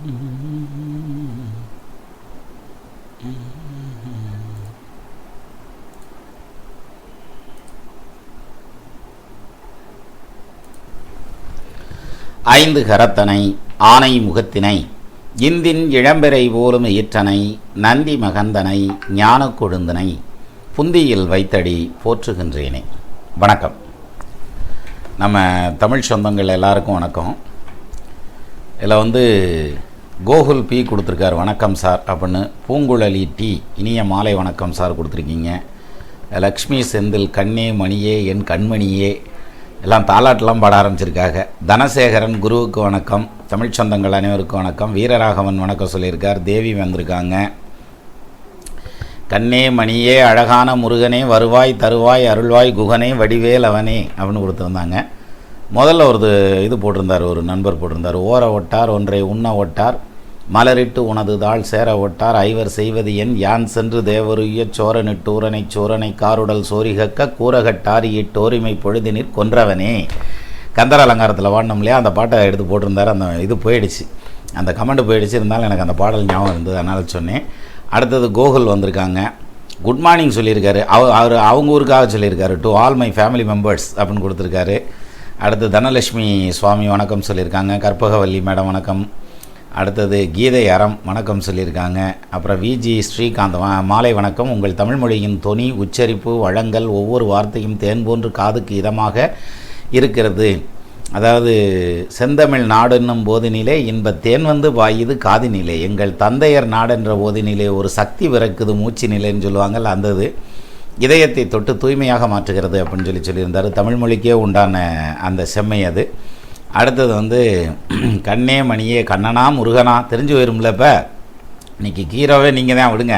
ஐந்து கரத்தனை ஆனை முகத்தினை இந்தின் இளம்பெறை போலும் ஈற்றனை நந்தி மகந்தனை ஞான கொழுந்தனை புந்தியில் வைத்தடி போற்றுகின்றேனே. வணக்கம். நம்ம தமிழ் சொந்தங்கள் எல்லாருக்கும் வணக்கம். இதில் கோகுல் பி கொடுத்துருக்கார், வணக்கம் சார் அப்படின்னு. பூங்குழலி டி இனிய மாலை வணக்கம் சார் கொடுத்துருக்கீங்க. லக்ஷ்மி செந்தில் கண்ணே மணியே என் கண்மணியே எல்லாம் தாலாட்டெலாம் பாட ஆரம்பிச்சிருக்காங்க. தனசேகரன் குருவுக்கு வணக்கம். தமிழ் சொந்தங்கள் அனைவருக்கும் வணக்கம். வீரராகவன் வணக்கம் சொல்லியிருக்கார். தேவி வந்திருக்காங்க. கண்ணே மணியே அழகான முருகனே வருவாய் தருவாய் அருள்வாய் குகனே வடிவேல் அவனே அப்படின்னு கொடுத்துருந்தாங்க. முதல்ல ஒரு இது போட்டிருந்தார், ஒரு நண்பர் போட்டிருந்தார். ஓர ஒட்டார் ஒன்றை உண்ண ஒட்டார் மலரிட்டு உனது தாள் சேர ஒட்டார் ஐவர் செய்வது என் யான் சென்று தேவருய சோரனிட்டூரனை சோரனை காருடல் சோரிகக்க கூறகட்டாரி இட்டோரிமை பொழுதினிற் கொன்றவனே. கந்தர் அலங்காரத்தில் வாடணும் இல்லையா, அந்த பாட்டை எடுத்து போட்டிருந்தார். அந்த இது போயிடுச்சு, அந்த கமெண்ட் போயிடுச்சு. இருந்தாலும் எனக்கு அந்த பாடல் ஞாபகம் இருந்தது, அதனால் சொன்னேன். அடுத்தது கோகுல் வந்திருக்காங்க. குட் மார்னிங் சொல்லியிருக்காரு. அவர் அவங்க ஊருக்காக சொல்லியிருக்காரு. To all my family members அப்படின்னு கொடுத்துருக்காரு. அடுத்து தனலட்சுமி சுவாமி வணக்கம் சொல்லியிருக்காங்க. கற்பகவல்லி மேடம் வணக்கம். அடுத்தது கீதை அறம் வணக்கம் சொல்லியிருக்காங்க. அப்புறம் விஜி ஸ்ரீகாந்த் மாலை வணக்கம். உங்கள் தமிழ்மொழியின் தொனி உச்சரிப்பு வழங்கல் ஒவ்வொரு வார்த்தையும் தேன் போன்று காதுக்கு இதமாக இருக்கிறது. அதாவது செந்தமிழ் நாடென்னும் போதினிலே இன்ப தேன் பாயுது காதினிலே, எங்கள் தந்தையர் நாடென்ற போதினிலே ஒரு சக்தி பிறக்குது மூச்சு நிலைன்னு சொல்லுவாங்கள்ல, அந்தது இதயத்தை தொட்டு தூய்மையாக மாற்றுகிறது அப்படின்னு சொல்லியிருந்தார். தமிழ்மொழிக்கே உண்டான அந்த செம்மை அது. அடுத்தது கண்ணே மணியே கண்ணனா முருகனா தெரிஞ்சு போயிரும்ல. இப்போ இன்றைக்கி ஹீரோவே நீங்கள் தான் விடுங்க.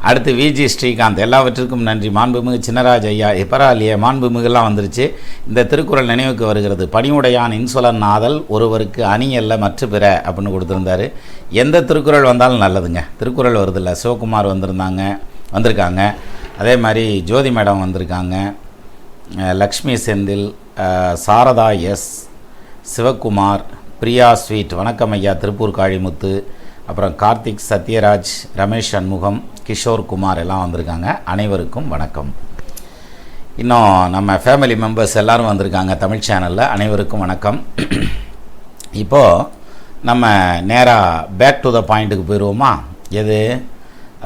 அடுத்து விஜி ஸ்ரீகாந்த் எல்லாவற்றுக்கும் நன்றி. மாண்புமிகு சின்னராஜ் ஐயா எப்பராலியே மாண்புமிகுலாம் வந்துருச்சு. இந்த திருக்குறள் நினைவுக்கு வருகிறது. பணிவுடையான் இன்சொலன் நாதல் ஒருவருக்கு அணி அல்ல மற்ற பிற அப்படின்னு கொடுத்துருந்தாரு. எந்த திருக்குறள் வந்தாலும் நல்லதுங்க. திருக்குறள் வருதில்ல. சிவகுமார் வந்திருக்காங்க. அதே மாதிரி ஜோதி மேடம் வந்திருக்காங்க. லக்ஷ்மி செந்தில், சாரதா எஸ், சிவகுமார், பிரியா ஸ்வீட் வணக்கம் ஐயா, திருப்பூர் காளிமுத்து, அப்புறம் கார்த்திக், சத்யராஜ், ரமேஷ் சண்முகம், கிஷோர் குமார் எல்லாம் வந்திருக்காங்க. அனைவருக்கும் வணக்கம். இன்னும் நம்ம ஃபேமிலி மெம்பர்ஸ் எல்லோரும் வந்திருக்காங்க தமிழ் சேனலில். அனைவருக்கும் வணக்கம். இப்போது நம்ம நேராக பேக் டு த பாயிண்ட்டுக்கு போயிடுவோமா? எது,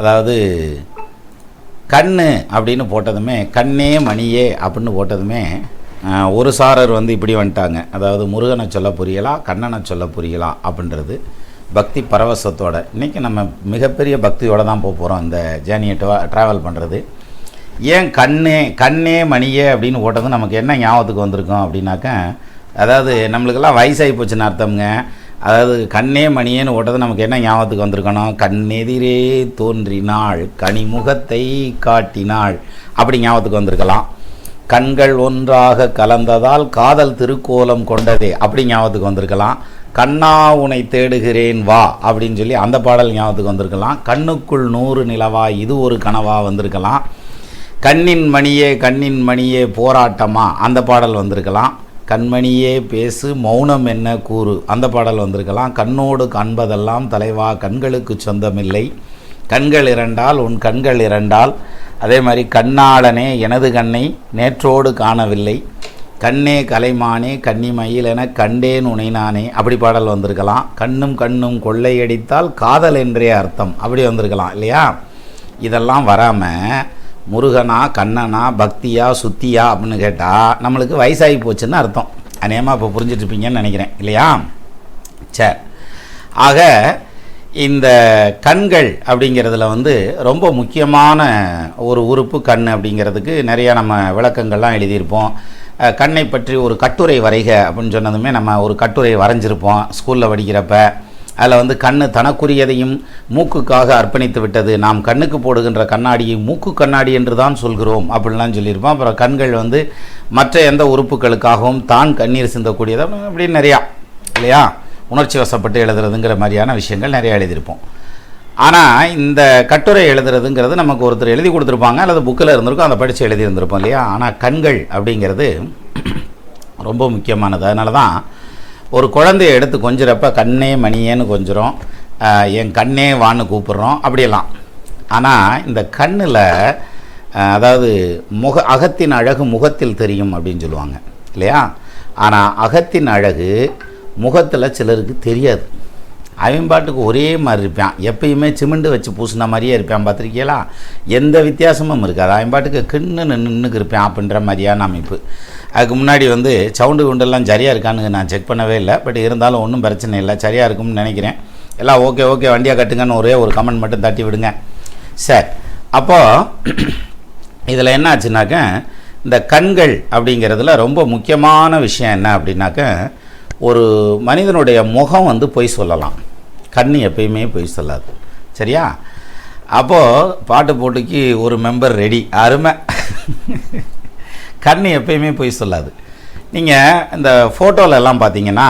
அதாவது கண்ணு அப்படின்னு போட்டதுமே, கண்ணே மணியே அப்படின்னு போட்டதுமே ஒரு சாரர் இப்படி வந்துட்டாங்க. அதாவது முருகனை சொல்ல புரியலாம், கண்ணனை சொல்ல புரியலாம் அப்படின்றது பக்தி பரவசத்தோட. இன்றைக்கி நம்ம மிகப்பெரிய பக்தியோடு தான் போக போகிறோம் இந்த ஜேர்னியை ட்ராவல் பண்ணுறது. ஏன் கண்ணே மணியே அப்படின்னு போட்டது நமக்கு என்ன ஞாபகத்துக்கு வந்திருக்கோம் அப்படின்னாக்க, அதாவது நம்மளுக்கெல்லாம் வயசாகி போச்சுன்னு அர்த்தம்ங்க. அதாவது கண்ணே மணியேன்னு ஓட்டது நமக்கு என்ன ஞாபகத்துக்கு வந்திருக்கணும்? கண்ணெதிரே தோன்றினாள் கனிமுகத்தை காட்டினாள் அப்படி ஞாபகத்துக்கு வந்திருக்கலாம். கண்கள் ஒன்றாக கலந்ததால் காதல் திருக்கோலம் கொண்டதே அப்படி ஞாபகத்துக்கு வந்திருக்கலாம். கண்ணா உனை தேடுகிறேன் வா அப்படின்னு சொல்லி அந்த பாடல் ஞாபகத்துக்கு வந்திருக்கலாம். கண்ணுக்குள் 100 நிலவா இது ஒரு கனவா வந்திருக்கலாம். கண்ணின் மணியே போராட்டமா அந்த பாடல் வந்திருக்கலாம். கண்மணியே பேசு மௌனம் என்ன கூறு அந்த பாடல் வந்திருக்கலாம். கண்ணோடு காண்பதெல்லாம் தலைவா கண்களுக்கு சொந்தமில்லை, கண்கள் இரண்டால் உன் கண்கள் இரண்டால். அதே மாதிரி கண்ணாளனே எனது கண்ணை நேற்றோடு காணவில்லை, கண்ணே கலைமானே கன்னிமயில் என கண்டேன் உனைனானே அப்படி பாடல் வந்திருக்கலாம். கண்ணும் கொள்ளையடித்தால் காதல் என்றே அர்த்தம் அப்படி வந்திருக்கலாம் இல்லையா? இதெல்லாம் வராமல் முருகனா கண்ணனா பக்தியா சுத்தியா அப்படின்னு கேட்டால் நம்மளுக்கு வயசாகி போச்சுன்னு அர்த்தம். அநேகமாக இப்போ புரிஞ்சிட்ருப்பீங்கன்னு நினைக்கிறேன் இல்லையா? சரி, ஆக இந்த கண்கள் அப்படிங்கிறதுல ரொம்ப முக்கியமான ஒரு உறுப்பு கண் அப்படிங்கிறதுக்கு நிறையா நம்ம விளக்கங்கள்லாம் எழுதியிருப்போம். கண்ணை பற்றி ஒரு கட்டுரை வரைக அப்படின்னு சொன்னதுமே நம்ம ஒரு கட்டுரை வரைஞ்சிருப்போம் ஸ்கூலில் படிக்கிறப்ப. அதில் கண் தனக்குரியதையும் மூக்குக்காக அர்ப்பணித்து விட்டது, நாம் கண்ணுக்கு போடுகின்ற கண்ணாடியை மூக்கு கண்ணாடி என்று தான் சொல்கிறோம் அப்படின்லாம் சொல்லியிருப்போம். அப்புறம் கண்கள் மற்ற எந்த உறுப்புகளுக்காகவும் தான் கண்ணீர் சிந்தக்கூடியது அப்படின்னு நிறையா இல்லையா, உணர்ச்சி வசப்பட்டு எழுதுறதுங்கிற மாதிரியான விஷயங்கள் நிறையா எழுதியிருப்போம். ஆனால் இந்த கட்டுரை எழுதுறதுங்கிறது நமக்கு ஒருத்தர் எழுதி கொடுத்துருப்பாங்க, அல்லது புக்கில் இருந்திருக்கும், அதை படித்து எழுதியிருந்திருப்போம் இல்லையா? ஆனால் கண்கள் அப்படிங்கிறது ரொம்ப முக்கியமானது. அதனால தான் ஒரு குழந்தைய எடுத்து கொஞ்சிறப்ப கண்ணே மணியேன்னு கொஞ்சிரும், என் கண்ணே வான்னு கூப்பிட்றோம் அப்படியெல்லாம். ஆனால் இந்த கண்ணில் அதாவது அகத்தின் அழகு முகத்தில் தெரியும் அப்படின்னு சொல்லுவாங்க இல்லையா? ஆனால் அகத்தின் அழகு முகத்தில் சிலருக்கு தெரியாது. அவன் பாட்டுக்கு ஒரே மாதிரி இருப்பான், எப்பயுமே சிமெண்டு வச்சு பூசின மாதிரியே இருப்பான். பார்த்துருக்கீங்களா? எந்த வித்தியாசமும் இருக்காது. அவன் பாட்டுக்கு கிண்ணு நின்றுக்கு இருப்பான் அப்படின்ற மாதிரியான அமைப்பு. அதுக்கு முன்னாடி சவுண்டு குண்டெல்லாம் சரியாக இருக்கான்னு நான் செக் பண்ணவே இல்லை. பட் இருந்தாலும் ஒன்றும் பிரச்சனை இல்லை, சரியாக இருக்கும்னு நினைக்கிறேன். எல்லாம் ஓகே ஓகே வண்டியாக கட்டுங்கன்னு ஒரே ஒரு கமெண்ட் மட்டும் தட்டி விடுங்க. சரி, அப்போது இதில் என்ன ஆச்சுனாக்க, இந்த கண்கள் அப்படிங்கிறதுல ரொம்ப முக்கியமான விஷயம் என்ன அப்படின்னாக்க, ஒரு மனிதனுடைய முகம் பொய் சொல்லலாம், கண் எப்பயுமே பொய் சொல்லாது. சரியா? அப்போது பாட்டு போட்டிக்கு ஒரு மெம்பர் ரெடி, அருமை. கண் எப்பயுமே பொய் சொல்லாது. நீங்கள் இந்த ஃபோட்டோலெல்லாம் பார்த்தீங்கன்னா,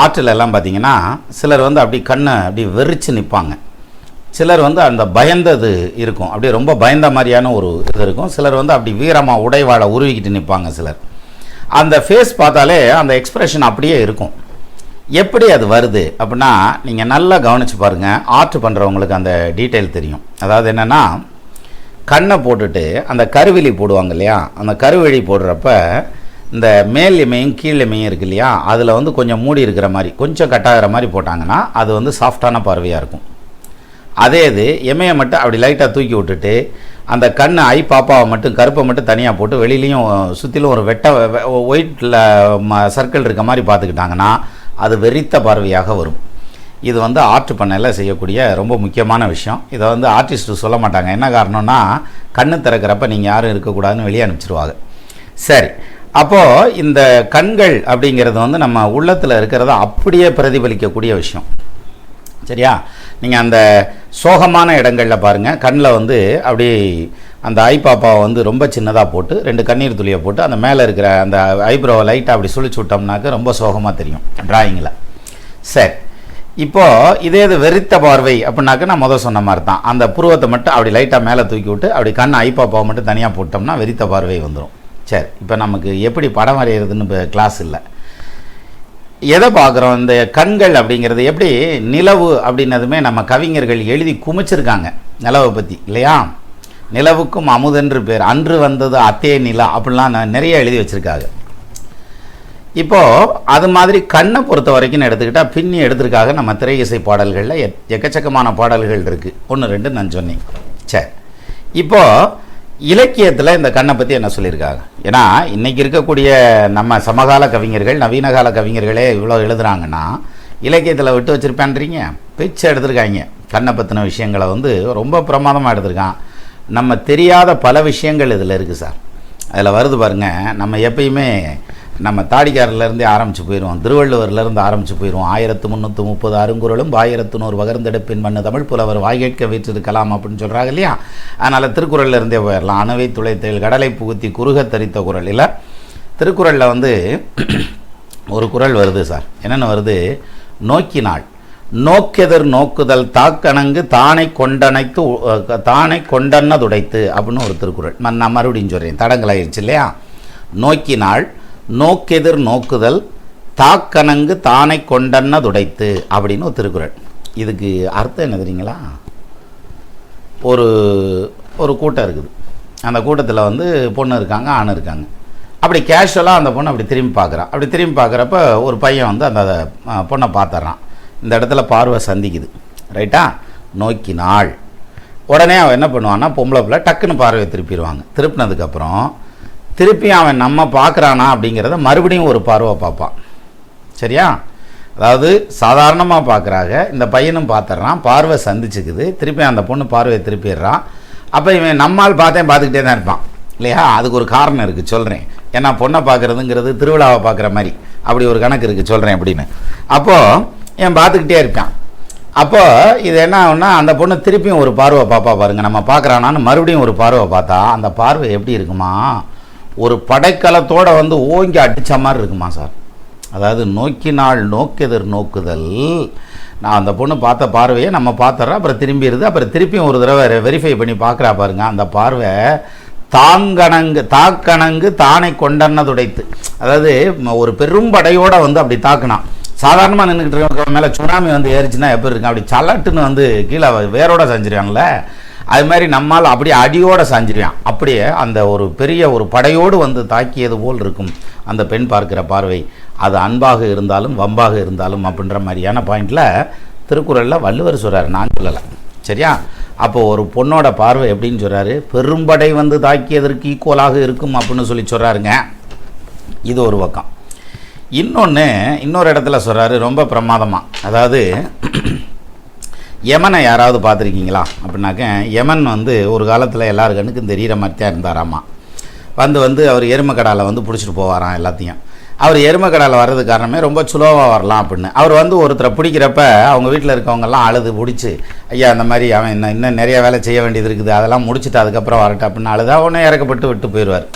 ஆற்றிலெல்லாம் பார்த்தீங்கன்னா, சிலர் அப்படி கண்ணை அப்படி வெறிச்சு நிற்பாங்க. சிலர் அந்த பயந்தது இருக்கும், அப்படியே ரொம்ப பயந்த மாதிரியான ஒரு இது இருக்கும். சிலர் அப்படி வீரமாக உடைவாளை உருவிக்கிட்டு நிற்பாங்க. சிலர் அந்த ஃபேஸ் பார்த்தாலே அந்த எக்ஸ்ப்ரெஷன் அப்படியே இருக்கும். எப்படி அது வருது அப்படின்னா, நீங்கள் நல்லா கவனித்து பாருங்கள். ஆர்ட் பண்ணுறவங்களுக்கு அந்த டீட்டெயில் தெரியும். அதாவது என்னென்னா, கண்ணை போட்டுட்டு அந்த கருவிழி போடுவாங்க இல்லையா? அந்த கருவிழி போடுறப்ப இந்த மேல் இமையும் கீழ் இமையும் இருக்கு இல்லையா? அதில் கொஞ்சம் மூடி இருக்கிற மாதிரி, கொஞ்சம் கட்டாகிற மாதிரி போட்டாங்கன்னா அது சாஃப்டான பார்வையாக இருக்கும். அதே இது இமையை மட்டும் அப்படி லைட்டாக தூக்கி விட்டுட்டு அந்த கண் ஐ பாப்பாவை மட்டும் கருப்பை மட்டும் தனியாக போட்டு வெளியிலையும் சுற்றிலும் ஒரு ஒயிட்டில் சர்க்கிள் இருக்க மாதிரி பார்த்துக்கிட்டாங்கன்னா அது வெறித்த பார்வையாக வரும். இது ஆர்ட் பண்ணையில் செய்யக்கூடிய ரொம்ப முக்கியமான விஷயம். இதை ஆர்டிஸ்ட்டு சொல்ல மாட்டாங்க. என்ன காரணம்னா, கண்ணு திறக்கிறப்ப நீங்கள் யாரும் இருக்கக்கூடாதுன்னு வெளியே அனுப்பிச்சிருவாங்க. சரி, அப்போது இந்த கண்கள் அப்படிங்கிறது நம்ம உள்ளத்தில் இருக்கிறத அப்படியே பிரதிபலிக்கக்கூடிய விஷயம். சரியா? நீங்கள் அந்த சோகமான இடங்களில் பாருங்கள், கண்ணில் அப்படி அந்த ஐ பாப்பாவை ரொம்ப சின்னதாக போட்டு 2 கண்ணீர் துளியை போட்டு அந்த மேலே இருக்கிற அந்த ஐப்ரோவை லைட்டாக அப்படி சுழிச்சு விட்டோம்னாக்க ரொம்ப சோகமாக தெரியும் டிராயிங்கில். சரி, இப்போது இதே இது வெறித்த பார்வை அப்படின்னாக்க நான் முதல் சொன்ன மாதிரி தான், அந்த புருவத்தை மட்டும் அப்படி லைட்டாக மேலே தூக்கி விட்டு அப்படி கண் ஐ பாப்பாவை மட்டும் தனியாக போட்டோம்னா வெறித்த பார்வை வந்துடும். சரி, இப்போ நமக்கு எப்படி படம் வரைகிறதுன்னு இப்போ கிளாஸ் இல்லை. எதை பார்க்குறோம்? இந்த கண்கள் அப்படிங்கிறது எப்படி நிலவு அப்படின்னதுமே நம்ம கவிஞர்கள் எழுதி குமிச்சிருக்காங்க நிலவை பற்றி இல்லையா? நிலவுக்கும் அமுதென்று பேர், அன்று வந்தது அத்தே நிலா அப்படிலாம் நிறைய எழுதி வச்சுருக்காங்க. இப்போது அது மாதிரி கண்ணை பொறுத்த வரைக்கும் எடுத்துக்கிட்டால் பின்னி எடுத்திருக்காங்க நம்ம திரை இசை பாடல்களில் எக்கச்சக்கமான பாடல்கள் இருக்குது. 1 2 நான் சொன்னேன். சரி, இப்போது இலக்கியத்தில் இந்த கண்ணை பற்றி என்ன சொல்லியிருக்காங்க? ஏன்னா இன்றைக்கி இருக்கக்கூடிய நம்ம சமகால கவிஞர்கள், நவீன கால கவிஞர்களே இவ்வளோ எழுதுகிறாங்கன்னா இலக்கியத்தில் விட்டு வச்சுருப்பேன்றீங்க. பிச்சை எடுத்திருக்காங்க. கண்ணை பற்றின விஷயங்களை ரொம்ப பிரமாதமாக எடுத்திருக்கான். நம்ம தெரியாத பல விஷயங்கள் இதில் இருக்குது சார். அதில் வருது பாருங்கள். நம்ம எப்பயுமே நம்ம தாடிக்காரிலேருந்தே ஆரம்பித்து போயிடுவோம், திருவள்ளுவர்லேருந்து ஆரம்பித்து போயிடுவோம். 1330 அருங்குறளும் 1100 வகர்ந்தெடுப்பின் மண்ணு தமிழ் புலவர் வாய்கேட்க வீற்றிருக்கலாம் அப்படின்னு சொல்கிறாங்க இல்லையா? அதனால் திருக்குறளில் இருந்தே போயிடலாம். அணுவை துளைத்தல் கடலை புகுத்தி குறுக தரித்த குறள் இல்லை. திருக்குறளில் ஒரு குறள் வருது சார். என்னென்ன வருது? நோக்கினாள் நோக்கெதிர் நோக்குதல் தாக்கணங்கு தானை கொண்டன்னதுடைத்து அப்படின்னு ஒரு திருக்குறள். நான் மறுபடியும் சொல்கிறேன், தடங்களாயிருச்சு இல்லையா? நோக்கினாள் நோக்கெதிர் நோக்குதல் தாக்கணங்கு தானை கொண்டன்னதுடைத்து அப்படின்னு ஒரு திருக்குறள். இதுக்கு அர்த்தம் என்ன தெரியுங்களா? ஒரு கூட்டம் இருக்குது. அந்த கூட்டத்தில் பொண்ணு இருக்காங்க, ஆண் இருக்காங்க. அப்படி கேஷுவலாக அந்த பொண்ணு அப்படி திரும்பி பார்க்குறான். அப்படி திரும்பி பார்க்குறப்ப ஒரு பையன் அந்த பொண்ணை பார்த்துட்றான். இந்த இடத்துல பார்வை சந்திக்குது. ரைட்டா? நோக்கினாள். உடனே அவன் என்ன பண்ணுவான்னா, பொம்பளை பிள்ளை டக்குன்னு பார்வையை திருப்பிடுவாங்க. திருப்பினதுக்கப்புறம் திருப்பி அவன் நம்ம பார்க்குறானா அப்படிங்கிறத மறுபடியும் ஒரு பார்வை பார்ப்பான். சரியா? அதாவது சாதாரணமாக பார்க்குறாங்க, இந்த பையனும் பார்த்துட்றான், பார்வை சந்திச்சுக்குது, திருப்பி அந்த பொண்ணு பார்வையை திருப்பிடுறான். அப்போ இவன் நம்மால் பார்த்துக்கிட்டே தான் இருப்பான் இல்லையா? அதுக்கு ஒரு காரணம் இருக்குது, சொல்கிறேன். ஏன்னா பொண்ணை பார்க்குறதுங்கிறது திருவிழாவை பார்க்குற மாதிரி அப்படி ஒரு கணக்கு இருக்குது, சொல்கிறேன் அப்படின்னு. அப்போது இவன் பார்த்துக்கிட்டே இருப்பான். அப்போது இது என்ன ஆகுன்னா, அந்த பொண்ணு திருப்பியும் ஒரு பார்வை பார்ப்பா பாருங்கள், நம்ம பார்க்குறானான்னு மறுபடியும் ஒரு பார்வை பார்த்தா அந்த பார்வை எப்படி இருக்குமா? ஒரு படைக்கலத்தோடு ஓங்கி அடித்த மாதிரி இருக்குமா சார். அதாவது நோக்கினாள் நோக்கெதிர் நோக்குதல். நான் அந்த பொண்ணு பார்த்த பார்வையை நம்ம பார்த்துட்றோம், அப்புறம் திரும்பிடுது, அப்புறம் திருப்பியும் ஒரு தடவை வெரிஃபை பண்ணி பார்க்குறா பாருங்க. அந்த பார்வை தாக்கணங்கு தானை கொண்டன்னதுடைத்து. அதாவது ஒரு பெரும் படையோடு வந்து அப்படி தாக்குனான். சாதாரணமாக நின்றுக்கிட்டு இருக்க மேலே சுனாமி வந்து ஏறிச்சுன்னா எப்படி இருக்கும், அப்படி சல்லட்டுன்னு வந்து கீழே வேரோட செஞ்சிருவாங்கல்ல, அது மாதிரி நம்மால் அப்படியே அடியோடு சாஞ்சிருவான். அப்படியே அந்த ஒரு பெரிய ஒரு படையோடு வந்து தாக்கியது போல் இருக்கும் அந்த பெண் பார்க்கிற பார்வை. அது அன்பாக இருந்தாலும் வம்பாக இருந்தாலும் அப்படின்ற மாதிரியான பாயிண்டில் திருக்குறளில் வள்ளுவர் சொல்கிறார், நான் சொல்லலை. சரியா? அப்போது ஒரு பொண்ணோட பார்வை எப்படின்னு சொல்கிறாரு, பெரும்படை வந்து தாக்கியதற்கு ஈக்குவலாக இருக்கும் அப்படின்னு சொல்லி சொல்கிறாருங்க. இது ஒரு பக்கம். இன்னொரு இடத்துல சொல்கிறாரு ரொம்ப பிரமாதமாக. அதாவது யமனை யாராவது பார்த்துருக்கீங்களா அப்படின்னாக்க, யமன் வந்து ஒரு காலத்தில் எல்லாரு கண்ணுக்கும் தெரிகிற மாதிரி தான் இருந்தாராமா. வந்து அவர் எருமைக்கடாவில் வந்து பிடிச்சிட்டு போவாராம் எல்லாத்தையும். அவர் எருமைக்கடாவில் வர்றது காரணமே ரொம்ப சுலோவாக வரலாம் அப்படின்னு. அவர் வந்து ஒருத்தரை பிடிக்கிறப்ப அவங்க வீட்டில் இருக்கவங்கெல்லாம் அழுது பிடிச்சி, ஐயா இந்த மாதிரி அவன் இன்னும் நிறைய வேலை செய்ய வேண்டியது இருக்குது, அதெல்லாம் முடிச்சுட்டு அதுக்கப்புறம் வரட்டும் அப்படின்னு அழுது அவனே இறக்கப்பட்டு விட்டு போயிடுவார்.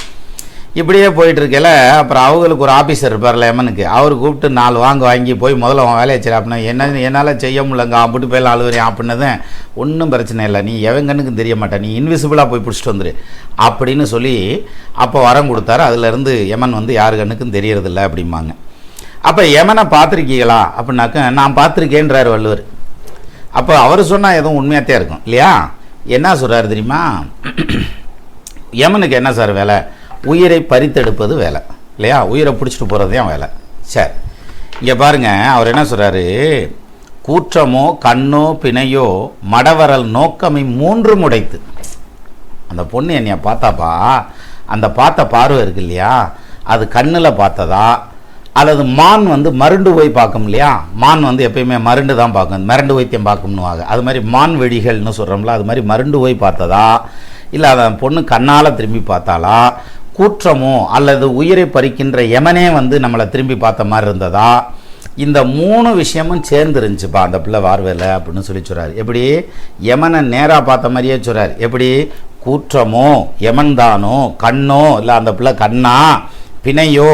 இப்படியே போயிட்டுருக்கல அப்புறம் அவங்களுக்கு ஒரு ஆஃபீஸர் இருப்பார்ல யமனுக்கு, அவர் கூப்பிட்டு 4 வாங்கி போய் முதல்ல அவன் வேலையை செய்ய அப்படின்னா என்னால் செய்ய முடியலங்க அப்படி போய் அழுவுறேன் அப்படின்னதும், ஒன்றும் பிரச்சனை இல்லை, நீ எவங்கன்னுக்கும் தெரிய மாட்டேன், நீ இன்விசிபிளாக போய் பிடிச்சிட்டு வந்துரு அப்படின்னு சொல்லி அப்போ வரம் கொடுத்தாரு. அதுலேருந்து யமன் வந்து யாரு கண்ணுக்கும் தெரியறதில்ல அப்படிம்பாங்க. அப்போ யமனை பார்த்துருக்கீங்களா அப்படின்னாக்க, நான் பார்த்துருக்கேன்றார் வள்ளுவர். அப்போ அவர் சொன்னால் எதுவும் உண்மையாகத்தே இருக்கும் இல்லையா? என்ன சொல்கிறாரு தெரியுமா, யமனுக்கு என்ன சார் வேலை, உயிரை பறித்தெடுப்பது வேலை இல்லையா, உயிரை பிடிச்சிட்டு போகிறது தான் வேலை. சரி, இங்கே பாருங்கள், அவர் என்ன சொல்கிறாரு, கூற்றமோ கண்ணோ பிணையோ மடவரல் நோக்கமை 3 உடைத்து. அந்த பொண்ணு என்னைய பார்த்தாப்பா, அந்த பார்த்த பார்வை இருக்கு இல்லையா, அது கண்ணில் பார்த்ததா அல்லது மான் வந்து மருண்டு போய் பார்க்கும் இல்லையா, மான் வந்து எப்பயுமே மருண்டு தான் பார்க்கும், மிரண்டு வைத்தியம் பார்க்கும்னுவாங்க, அது மாதிரி மான் வெடிகள்னு சொல்கிறோம்ல, அது மாதிரி மருண்டு போய் பார்த்ததா இல்லை அந்த பொண்ணு கண்ணால் திரும்பி பார்த்தாலா, கூற்றமோ அல்லது உயிரை பறிக்கின்ற யமனே வந்து நம்மளை திரும்பி பார்த்த மாதிரி இருந்ததா, இந்த 3 விஷயமும் சேர்ந்து இருந்துச்சுப்பா அந்த பிள்ளை பார்வையில் அப்படின்னு சொல்லி சொல்கிறார். எப்படி யமனை நேராக பார்த்த மாதிரியே சொல்கிறார். எப்படி கூற்றமோ யமன் தானோ, கண்ணோ இல்லை அந்த பிள்ளை கண்ணா, பிணையோ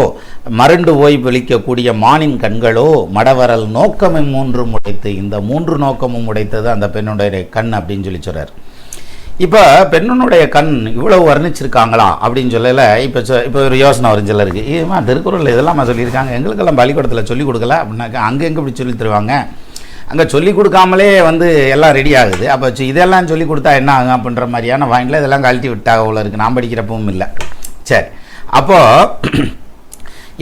மருண்டு போய் விழிக்கக்கூடிய மானின் கண்களோ, மடவரல் நோக்கமை 3 உடைத்து. இந்த 3 நோக்கமும் உடைத்தது அந்த பெண்ணுடைய கண் அப்படின்னு சொல்லி சொல்கிறார். இப்போ பெண்ணுடைய கண் இவ்வளவு வர்ணிச்சிருக்காங்களா அப்படின்னு சொல்லலை. இப்போ ஒரு யோசனை வரும் சிலருக்கு, ஏமா திருக்குறள் இதெல்லாம் சொல்லியிருக்காங்க, எங்களுக்கெல்லாம் பள்ளிக்கூடத்தில் சொல்லிக் கொடுக்கல அப்படின்னாக்கா, அங்கே எங்கே இப்படி சொல்லி தருவாங்க, அங்கே சொல்லிக் கொடுக்காமலே வந்து எல்லாம் ரெடி ஆகுது, அப்போ இதெல்லாம் சொல்லி கொடுத்தா என்ன ஆகும் அப்படின்ற மாதிரியான வாங்கில இதெல்லாம் கழட்டி விட்டாக உள்ள இருக்குது, நான் படிக்கிறப்பவும் இல்லை. சரி, அப்போது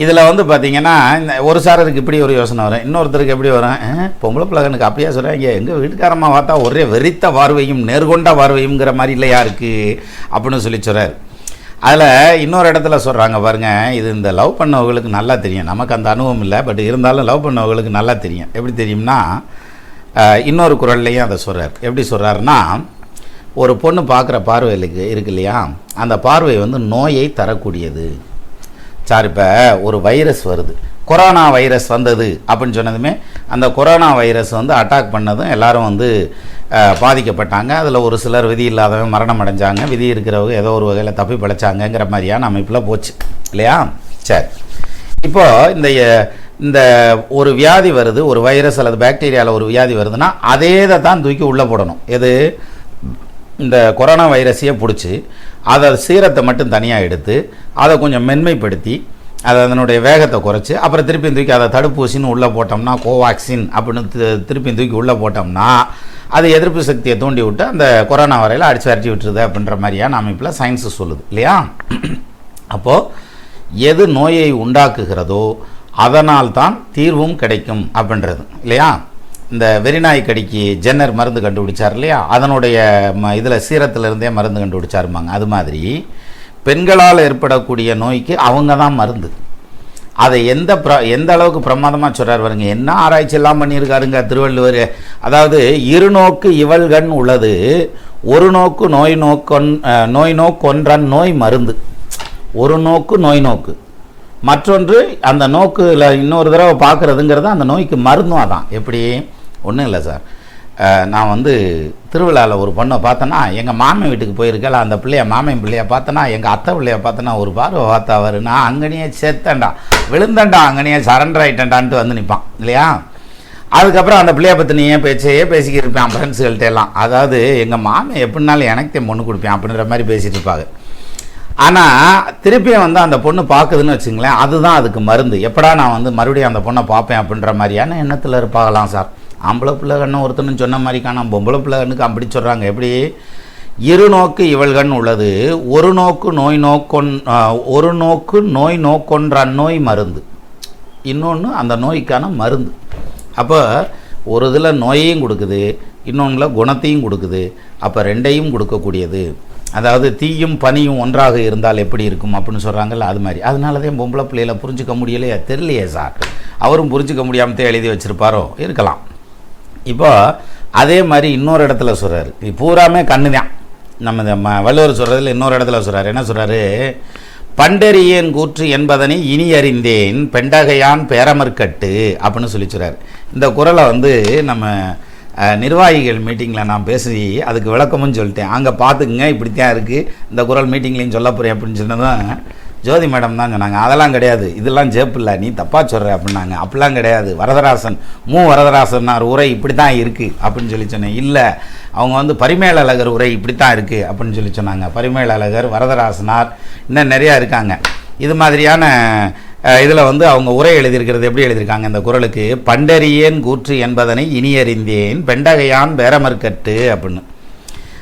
இதில் வந்து பார்த்திங்கன்னா இந்த ஒரு சாரருக்கு இப்படி ஒரு யோசனை வரும், இன்னொருத்தருக்கு எப்படி வரும், பொம்பளை பிள்ளைகனுக்கு அப்படியே சொல்கிறாங்க, எங்கள் வீட்டுக்காரமாக பார்த்தா ஒரே வெறித்த பார்வையும் நேர்கொண்ட பார்வையுங்கிற மாதிரி இல்லையா இருக்குது அப்படின்னு சொல்லி சொல்கிறார். அதில் இன்னொரு இடத்துல சொல்கிறாங்க பாருங்கள், இது இந்த லவ் பண்ணவங்களுக்கு நல்லா தெரியும், நமக்கு அந்த அனுபவம் இல்லை, பட் இருந்தாலும் லவ் பண்ணவங்களுக்கு நல்லா தெரியும். எப்படி தெரியும்னா, இன்னொரு குறள்லையும் அதை சொல்கிறார். எப்படி சொல்கிறாருன்னா, ஒரு பொண்ணு பார்க்குற பார்வைகளுக்கு இருக்கு இல்லையா, அந்த பார்வை வந்து நோயை தரக்கூடியது. சார், இப்போ ஒரு வைரஸ் வருது, கொரோனா வைரஸ் வந்தது அப்படின்னு சொன்னதுமே அந்த கொரோனா வைரஸ் வந்து அட்டாக் பண்ணதும் எல்லோரும் வந்து பாதிக்கப்பட்டாங்க. அதில் ஒரு சிலர் விதி இல்லாதவங்க மரணம் அடைஞ்சாங்க, விதி இருக்கிறவங்க ஏதோ ஒரு வகையில் தப்பி பிழைச்சாங்கங்கிற மாதிரியான அமைப்பில் போச்சு இல்லையா? சரி, இப்போது இந்த ஒரு வியாதி வருது, ஒரு வைரஸ் அல்லது பாக்டீரியாவில் ஒரு வியாதி வருதுன்னா அதே தான் தூக்கி உள்ளே போடணும். எது, இந்த கொரோனா வைரஸையே பிடிச்சி அதை சீரத்தை மட்டும் தனியாக எடுத்து அதை கொஞ்சம் மென்மைப்படுத்தி அதை அதனுடைய வேகத்தை குறைச்சி அப்புறம் திருப்பி தூக்கி அதை தடுப்பூசின்னு உள்ளே போட்டோம்னா, கோவாக்சின் அப்படின்னு திருப்பி தூக்கி உள்ளே போட்டோம்னா அது எதிர்ப்பு சக்தியை தூண்டி விட்டு அந்த கொரோனா வரையில் அடித்து விரட்டி விட்டுருது அப்படின்ற மாதிரியான அமைப்பில் சயின்ஸு சொல்லுது இல்லையா? அப்போது எது நோயை உண்டாக்குகிறதோ அதனால் தான் தீர்வும் கிடைக்கும் அப்படின்றது இல்லையா? இந்த வெறிநாய் கடிக்கு ஜென்னர் மருந்து கண்டுபிடிச்சார் இல்லையா, அதனுடைய இதில் சீரத்திலிருந்தே மருந்து கண்டுபிடிச்சாருமாங்க. அது மாதிரி பெண்களால் ஏற்படக்கூடிய நோய்க்கு அவங்க தான் மருந்து. அதை எந்த அளவுக்கு பிரமாதமாக சொல்கிறார் பாருங்க, என்ன ஆராய்ச்சி எல்லாம் பண்ணியிருக்காருங்க திருவள்ளுவர். அதாவது இருநோக்கு இவள்கண் உள்ளது, ஒரு நோக்கு நோய் நோக்கொன்றன் நோய் மருந்து. ஒரு நோக்கு நோய் நோக்கு, மற்றொன்று அந்த நோக்கில் இன்னொரு தடவை பார்க்குறதுங்கிறது அந்த நோய்க்கு மருந்தும். அதான் எப்படி, ஒன்றும் இல்லை சார், நான் வந்து திருவிழாவில் ஒரு பொண்ணை பார்த்தேன்னா, எங்கள் மாமன் வீட்டுக்கு போயிருக்கல, அந்த பிள்ளைய மாமன் பிள்ளைய பார்த்தேன்னா, எங்கள் அத்தை பிள்ளைய பார்த்தேன்னா ஒரு பார்வை பார்த்தா அவர், நான் அங்கனையே செத்தேன்டா, விழுந்தேன்டா, அங்கனையே சரண்டர் ஆகிட்டேன்டான்ட்டு வந்து நிற்பான் இல்லையா? அதுக்கப்புறம் அந்த பிள்ளைய பற்றி நீ பேச்சையே பேசிக்கிட்டு இருப்பேன் ஃப்ரெண்ட்ஸுகள்கிட்ட எல்லாம். அதாவது எங்கள் மாமன் எப்படினாலும் எனக்கு பொண்ணு கொடுப்பேன் அப்படின்ற மாதிரி பேசிகிட்டு இருப்பாங்க. ஆனால் திருப்பியும் வந்து அந்த பொண்ணு பார்க்குதுன்னு வச்சுங்களேன், அதுதான் அதுக்கு மருந்து. எப்படா நான் வந்து மறுபடியும் அந்த பொண்ணை பார்ப்பேன் அப்படின்ற மாதிரியான எண்ணத்தில் இருப்பாகலாம் சார். ஆம்பளை பிள்ளை கண்ணு ஒருத்தனும் சொன்ன மாதிரி காணாம், பொம்பளை பிள்ளை கண்ணுக்கு அப்படி சொல்கிறாங்க. எப்படி? இருநோக்கு இவள்கண் உள்ளது, ஒரு நோக்கு நோய் நோக்கொன்ற நோய் மருந்து, இன்னொன்று அந்த நோய்க்கான மருந்து. அப்போ ஒரு இதில் நோயையும் கொடுக்குது, இன்னொன்றில் குணத்தையும் கொடுக்குது. அப்போ ரெண்டையும் கொடுக்கக்கூடியது. அதாவது தீயும் பனியும் ஒன்றாக இருந்தால் எப்படி இருக்கும் அப்படின்னு சொல்கிறாங்கல்ல, அது மாதிரி. அதனால தான் பொம்பளை பிள்ளைகளை புரிஞ்சிக்க முடியலையே, தெரியலையே சார். அவரும் புரிஞ்சிக்க முடியாமத்தே எழுதி வச்சுருப்பாரோ, இருக்கலாம். இப்போ அதே மாதிரி இன்னொரு இடத்துல சொல்கிறாரு, இது பூராமே கண்ணு தான். நம்ம வள்ளுவர் சொல்கிறதுல இன்னொரு இடத்துல சொல்கிறார், என்ன சொல்கிறாரு? பண்டறியேன் கூற்று என்பதனை இனி அறிந்தேன் பெண்டகையான் பேரமர்கட்டு அப்படின்னு சொல்லி சொல்கிறார். இந்த குறளை வந்து நம்ம நிர்வாகிகள் மீட்டிங்கில் நான் பேசி அதுக்கு விளக்கமும் சொல்லிட்டேன். அங்கே பார்த்துக்குங்க, இப்படித்தான் இருக்குது இந்த குறள் மீட்டிங்லேயும் சொல்ல போகிறேன் அப்படின்னு சொன்னதும் ஜோதி மேடம் தான் சொன்னாங்க, அதெல்லாம் கிடையாது, இதெல்லாம் ஜேப்பில்லை, நீ தப்பாக சொல்கிற அப்படின்னாங்க. அப்படிலாம் கிடையாது, வரதராசன் வரதராசனார் உரை இப்படி தான் இருக்குது அப்படின்னு சொல்லி சொன்னேன். இல்லை, அவங்க வந்து பரிமேலழகர் உரை இப்படி தான் இருக்குது அப்படின்னு சொல்லி சொன்னாங்க. பரிமேலழகர், வரதராசனார், இன்னும் நிறையா இருக்காங்க. இது மாதிரியான இதில் வந்து அவங்க உரை எழுதியிருக்கிறது எப்படி எழுதியிருக்காங்க இந்த குறளுக்கு? பண்டறியேன் கூற்று என்பதனை இனி அறிந்தேன் பெண்டகையான் பேரமர்கட்டு அப்படின்னு.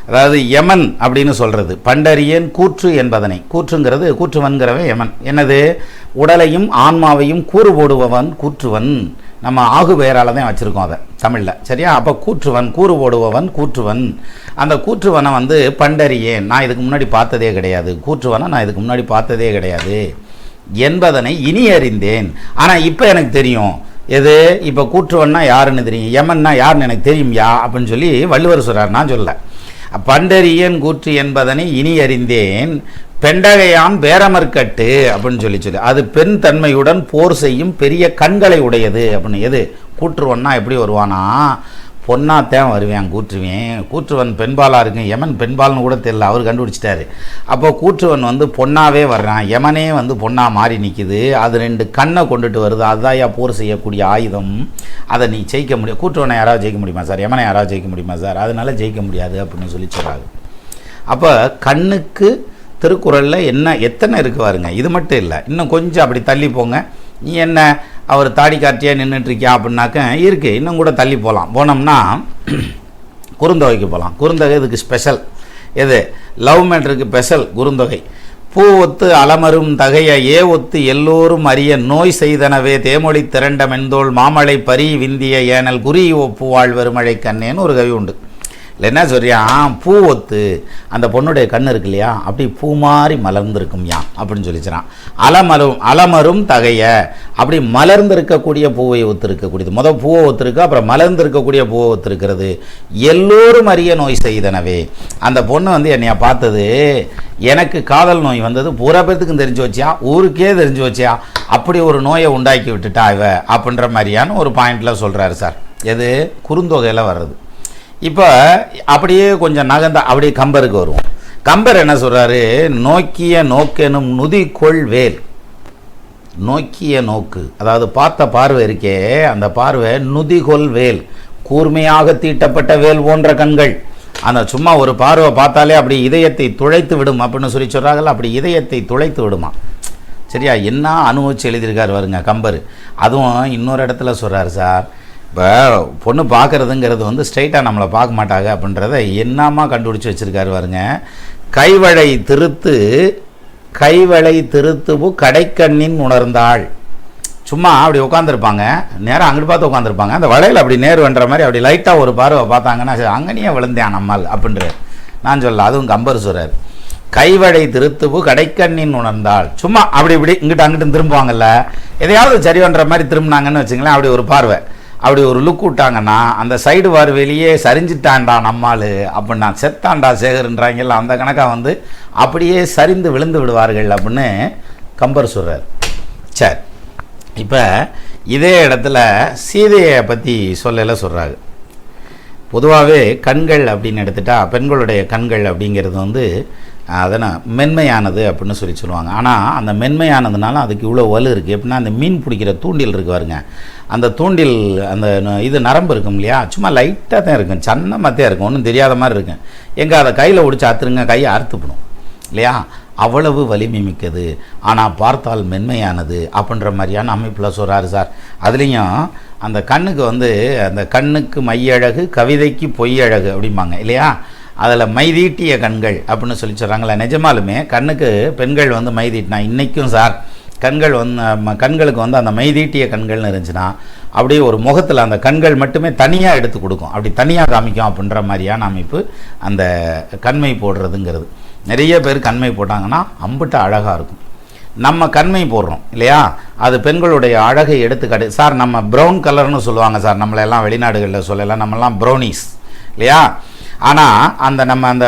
அதாவது யமன் அப்படின்னு சொல்கிறது பண்டறியேன் கூற்று என்பதனை. கூற்றுங்கிறது கூற்றுவன்கிறவன் யமன். என்னது? உடலையும் ஆன்மாவையும் கூறு போடுபவன் கூற்றுவன். நம்ம ஆகு பெயரால் தான் வச்சுருக்கோம் அதை தமிழில், சரியா? அப்போ கூற்றுவன், கூறு போடுபவன் கூற்றுவன். அந்த கூற்றுவனை வந்து பண்டறியேன், நான் இதுக்கு முன்னாடி பார்த்ததே கிடையாது, கூற்றுவனை நான் இதுக்கு முன்னாடி பார்த்ததே கிடையாது என்பதனை இனி அறிந்தேன். ஆனால் இப்போ எனக்கு தெரியும். எது? இப்போ கூற்றுவன்னா யாருன்னு தெரியும், யமன்னா யாருன்னு எனக்கு தெரியும் யா அப்படின்னு சொல்லி வள்ளுவர் சொல்கிறார், நான் சொல்ல. பண்டறியன் கூற்று என்பதனை இனி அறிந்தேன் பெண்டகையான் பேரமர்கட்டு அப்படின்னு சொல்லி அது பெண் தன்மையுடன் போர் செய்யும் பெரிய கண்களை உடையது அப்படின்னு. எது? கூற்றுவன்னா எப்படி வருவானா? பொன்னாத்தான் வருவேன் கூற்றுவேன். கூற்றுவன் பெண்பாலாக இருக்கும், யமன் பெண்பால்னு கூட தெரியல, அவர் கண்டுபிடிச்சிட்டாரு. அப்போ கூற்றுவன் வந்து பொண்ணாவே வர்றான், யமனே வந்து பொண்ணா மாறி நிற்கிது. அது ரெண்டு கண்ணை கொண்டுட்டு வருது, அதுதான் போர் செய்யக்கூடிய ஆயுதம். அதை நீ ஜெயிக்க முடியும். கூற்றுவனை யாராவது ஜெயிக்க முடியுமா சார்? யமனை யாராவது ஜெயிக்க முடியுமா சார்? அதனால ஜெயிக்க முடியாது அப்படின்னு சொல்லி சொல்கிறாங்க. அப்போ கண்ணுக்கு திருக்குறளில் எத்தனை இருக்கு பாருங்க. இது மட்டும் இல்லை, இன்னும் கொஞ்சம் அப்படி தள்ளி போங்க. நீ என்ன அவர் தாடி காட்டியாக நின்றுட்டுருக்கியா அப்படின்னாக்க இருக்குது, இன்னும் கூட தள்ளி போனோம்னா குறுந்தொகைக்கு போகலாம். குறுந்தொகை இதுக்கு ஸ்பெஷல். எது? லவ் மேட்ருக்கு ஸ்பெஷல் குறுந்தொகை. பூ ஒத்து அலமரும் தகைய ஒத்து எல்லோரும் அறிய நோய் செய்தனவே தேமொழி திரண்ட மென்தோள் மாமழை பரி விந்திய ஏனல் குறி ஒப்பு வாழ்வருமழை கண்ணேன்னு ஒரு கவி உண்டு. இல்லை என்ன சொல்றியான்? பூ ஒத்து அந்த பொண்ணுடைய கண் இருக்கு இல்லையா, அப்படி பூ மாதிரி மலர்ந்துருக்கும் யான் அப்படின்னு சொல்லிச்சுறான். அலமரும் தகைய, அப்படி மலர்ந்திருக்கக்கூடிய பூவை ஒத்துருக்கக்கூடியது. முதல் பூவை ஒத்துருக்கு, அப்புறம் மலர்ந்திருக்கக்கூடிய பூவை ஒத்துருக்கிறது. எல்லோரும் அறிய நோய் செய்தனவே, அந்த பொண்ணு வந்து என்னைய பார்த்தது, எனக்கு காதல் நோய் வந்தது, பூரா பேர்த்துக்கும் தெரிஞ்சு வச்சியா, ஊருக்கே தெரிஞ்சு வச்சியா, அப்படி ஒரு நோயை உண்டாக்கி விட்டுட்டா இவ அப்படின்ற மாதிரியான ஒரு பாயிண்டில் சொல்கிறாரு சார். எது? குறுந்தொகையில் வர்றது. இப்போ அப்படியே கொஞ்சம் நகர்ந்தா அப்படியே கம்பருக்கு வருவோம். கம்பர் என்ன சொல்கிறாரு? நோக்கிய நோக்கெனும் நுதிக்கொள் வேல். நோக்கிய நோக்கு, அதாவது பார்த்த பார்வை இருக்கே, அந்த பார்வை நுதிகொள் வேல், கூர்மையாக தீட்டப்பட்ட வேல் போன்ற கண்கள். அந்த சும்மா ஒரு பார்வை பார்த்தாலே அப்படி இதயத்தை துளைத்து விடும் அப்படின்னு சொல்லி சொல்கிறாங்கல்ல, அப்படி இதயத்தை துளைத்து விடுமா. சரியா? என்ன அனுபவிச்சு எழுதியிருக்கார் வருங்க கம்பர். அதுவும் இன்னொரு இடத்துல சொல்கிறார் சார், இப்போ பொண்ணு பார்க்குறதுங்கிறது வந்து ஸ்ட்ரைட்டாக நம்மளை பார்க்க மாட்டாங்க அப்படின்றத என்னமா கண்டுபிடிச்சி வச்சுருக்காரு பாருங்க. கைவளை திருத்துவு கடைக்கண்ணின் உணர்ந்தாள். சும்மா அப்படி உட்காந்துருப்பாங்க, நேரம் அங்கிட்டு பார்த்து உட்காந்துருப்பாங்க, அந்த வளையல் அப்படி நேர் பண்ணுற மாதிரி அப்படி லைட்டாக ஒரு பார்வை பார்த்தாங்கன்னா சரி அங்கனையே விழுந்தேன் நம்மால் அப்படின்ற நான் சொல்ல. அதுவும் கம்பர் சொல்கிறார். கைவளை திருத்துவு கடைக்கண்ணின் உணர்ந்தாள். சும்மா அப்படி இப்படி இங்கிட்ட அங்கிட்டு திரும்புவாங்கல்ல, எதையாவது சரி பண்ணுற மாதிரி திரும்பினாங்கன்னு வச்சுங்களேன், அப்படி ஒரு பார்வை, அப்படி ஒரு லுக் விட்டாங்கன்னா அந்த சைடு பார்வையிலேயே சரிஞ்சிட்டான்டா நம்மால் அப்படின்னா செத்தாண்டா சேகர்ன்றாங்கல்ல, அந்த கணக்காக வந்து அப்படியே சரிந்து விழுந்து விடுவார்கள் அப்படின்னு கம்பர் சொல்கிறார். சரி, இப்போ இதே இடத்துல சீதையை பற்றி சொல்லல சொல்கிறாங்க. பொதுவாகவே கண்கள் அப்படின்னு எடுத்துட்டா பெண்களுடைய கண்கள் அப்படிங்கிறது வந்து அதனால் மென்மையானது அப்படின்னு சொல்லுவாங்க. ஆனால் அந்த மென்மையானதுனால அதுக்கு இவ்வளோ வலு இருக்குது. எப்படின்னா அந்த மீன் பிடிக்கிற தூண்டில் இருக்கு பாருங்க, அந்த தூண்டில் அந்த இது நரம்பு இருக்கும் இல்லையா, சும்மா லைட்டாக தான் இருக்கும், சன்னமாக தான் இருக்கும், ஒன்றும் தெரியாத மாதிரி இருக்கும். எங்கே அதை கையில் ஒடிச்சு அறுத்துருங்க, கையை அறுத்துப்படும் இல்லையா. அவ்வளவு வலிமை மிக்கது, ஆனால் பார்த்தால் மென்மையானது அப்படின்ற மாதிரியான அமைப்பில் சொல்கிறாரு சார். அதுலேயும் அந்த கண்ணுக்கு வந்து அந்த கண்ணுக்கு மையழகு கவிதைக்கு பொய்யழகு அப்படிம்பாங்க இல்லையா? அதில் மைதீட்டிய கண்கள் அப்படின்னு சொல்லி சொல்கிறாங்களே. நிஜமாலுமே கண்ணுக்கு பெண்கள் வந்து மைதீட்டினா இன்றைக்கும் சார் கண்கள் வந்து கண்களுக்கு வந்து அந்த மைதீட்டிய கண்கள்னு இருந்துச்சுன்னா அப்படியே ஒரு முகத்தில் அந்த கண்கள் மட்டுமே தனியாக எடுத்து கொடுக்கும், அப்படி தனியாக காமிக்கும் அப்படின்ற மாதிரியான அமைப்பு அந்த கண்மை போடுறதுங்கிறது. நிறைய பேர் கண்மை போட்டாங்கன்னா அம்பிட்டு அழகாக இருக்கும். நம்ம கண்மை போடுறோம் இல்லையா, அது பெண்களுடைய அழகை எடுத்துக்காட்டு சார். நம்ம ப்ரௌன் கலர்னு சொல்லுவாங்க சார், நம்மளெல்லாம் வெளிநாடுகளில் சொல்லலாம், நம்மலாம் ப்ரௌனிஸ் இல்லையா? ஆனால் அந்த நம்ம அந்த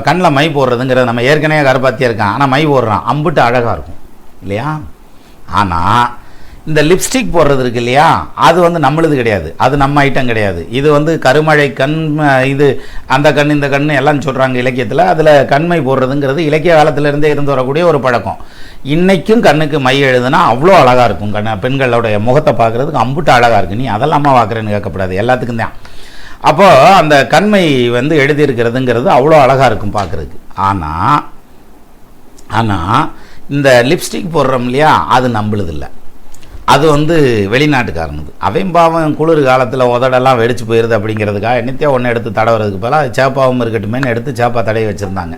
கண்ணில் மை போடுறதுங்கிறது நம்ம ஏற்கனவே கருப்பாத்தியாக இருக்கான், ஆனால் மை போடுறான், அம்பிட்டு அழகாக இருக்கும் இல்லையா? ஆனால் இந்த லிப்ஸ்டிக் போடுறது இருக்கு இல்லையா, அது வந்து நம்மளுது கிடையாது, அது நம்ம ஐட்டம் கிடையாது. இது வந்து கருமழை கண், இது அந்த கண் இந்த கண் எல்லாம் சொல்கிறாங்க இலக்கியத்தில். அதில் கண்மை போடுறதுங்கிறது இலக்கிய காலத்திலேருந்தே இருந்து வரக்கூடிய ஒரு பழக்கம். இன்றைக்கும் கண்ணுக்கு மை எழுதுனா அவ்வளோ அழகாக இருக்கும். பெண்களுடைய முகத்தை பார்க்குறதுக்கு அம்புட்டு அழகாக இருக்குது. நீ அதெல்லாம் பார்க்குறேன்னு கேட்கக்கூடாது, எல்லாத்துக்கும் தான். அப்போது அந்த கண்மை வந்து எழுதியிருக்கிறதுங்கிறது அவ்வளோ அழகாக இருக்கும் பார்க்குறதுக்கு. ஆனால் இந்த லிப்ஸ்டிக் போடுறோம் இல்லையா, அது நம்மளுதில்லை, அது வந்து வெளிநாட்டுக்காரனுது. அவன் பாவம் குளிர் காலத்தில் உதடெல்லாம் வெடிச்சு போயிடுது அப்படிங்கிறதுக்காக என்னத்தையும் ஒன்று எடுத்து தடவுறதுக்கு பதிலாக அது சேப்பாவும் இருக்கட்டுமேனு எடுத்து சேப்பா தடவி வச்சுருந்தாங்க.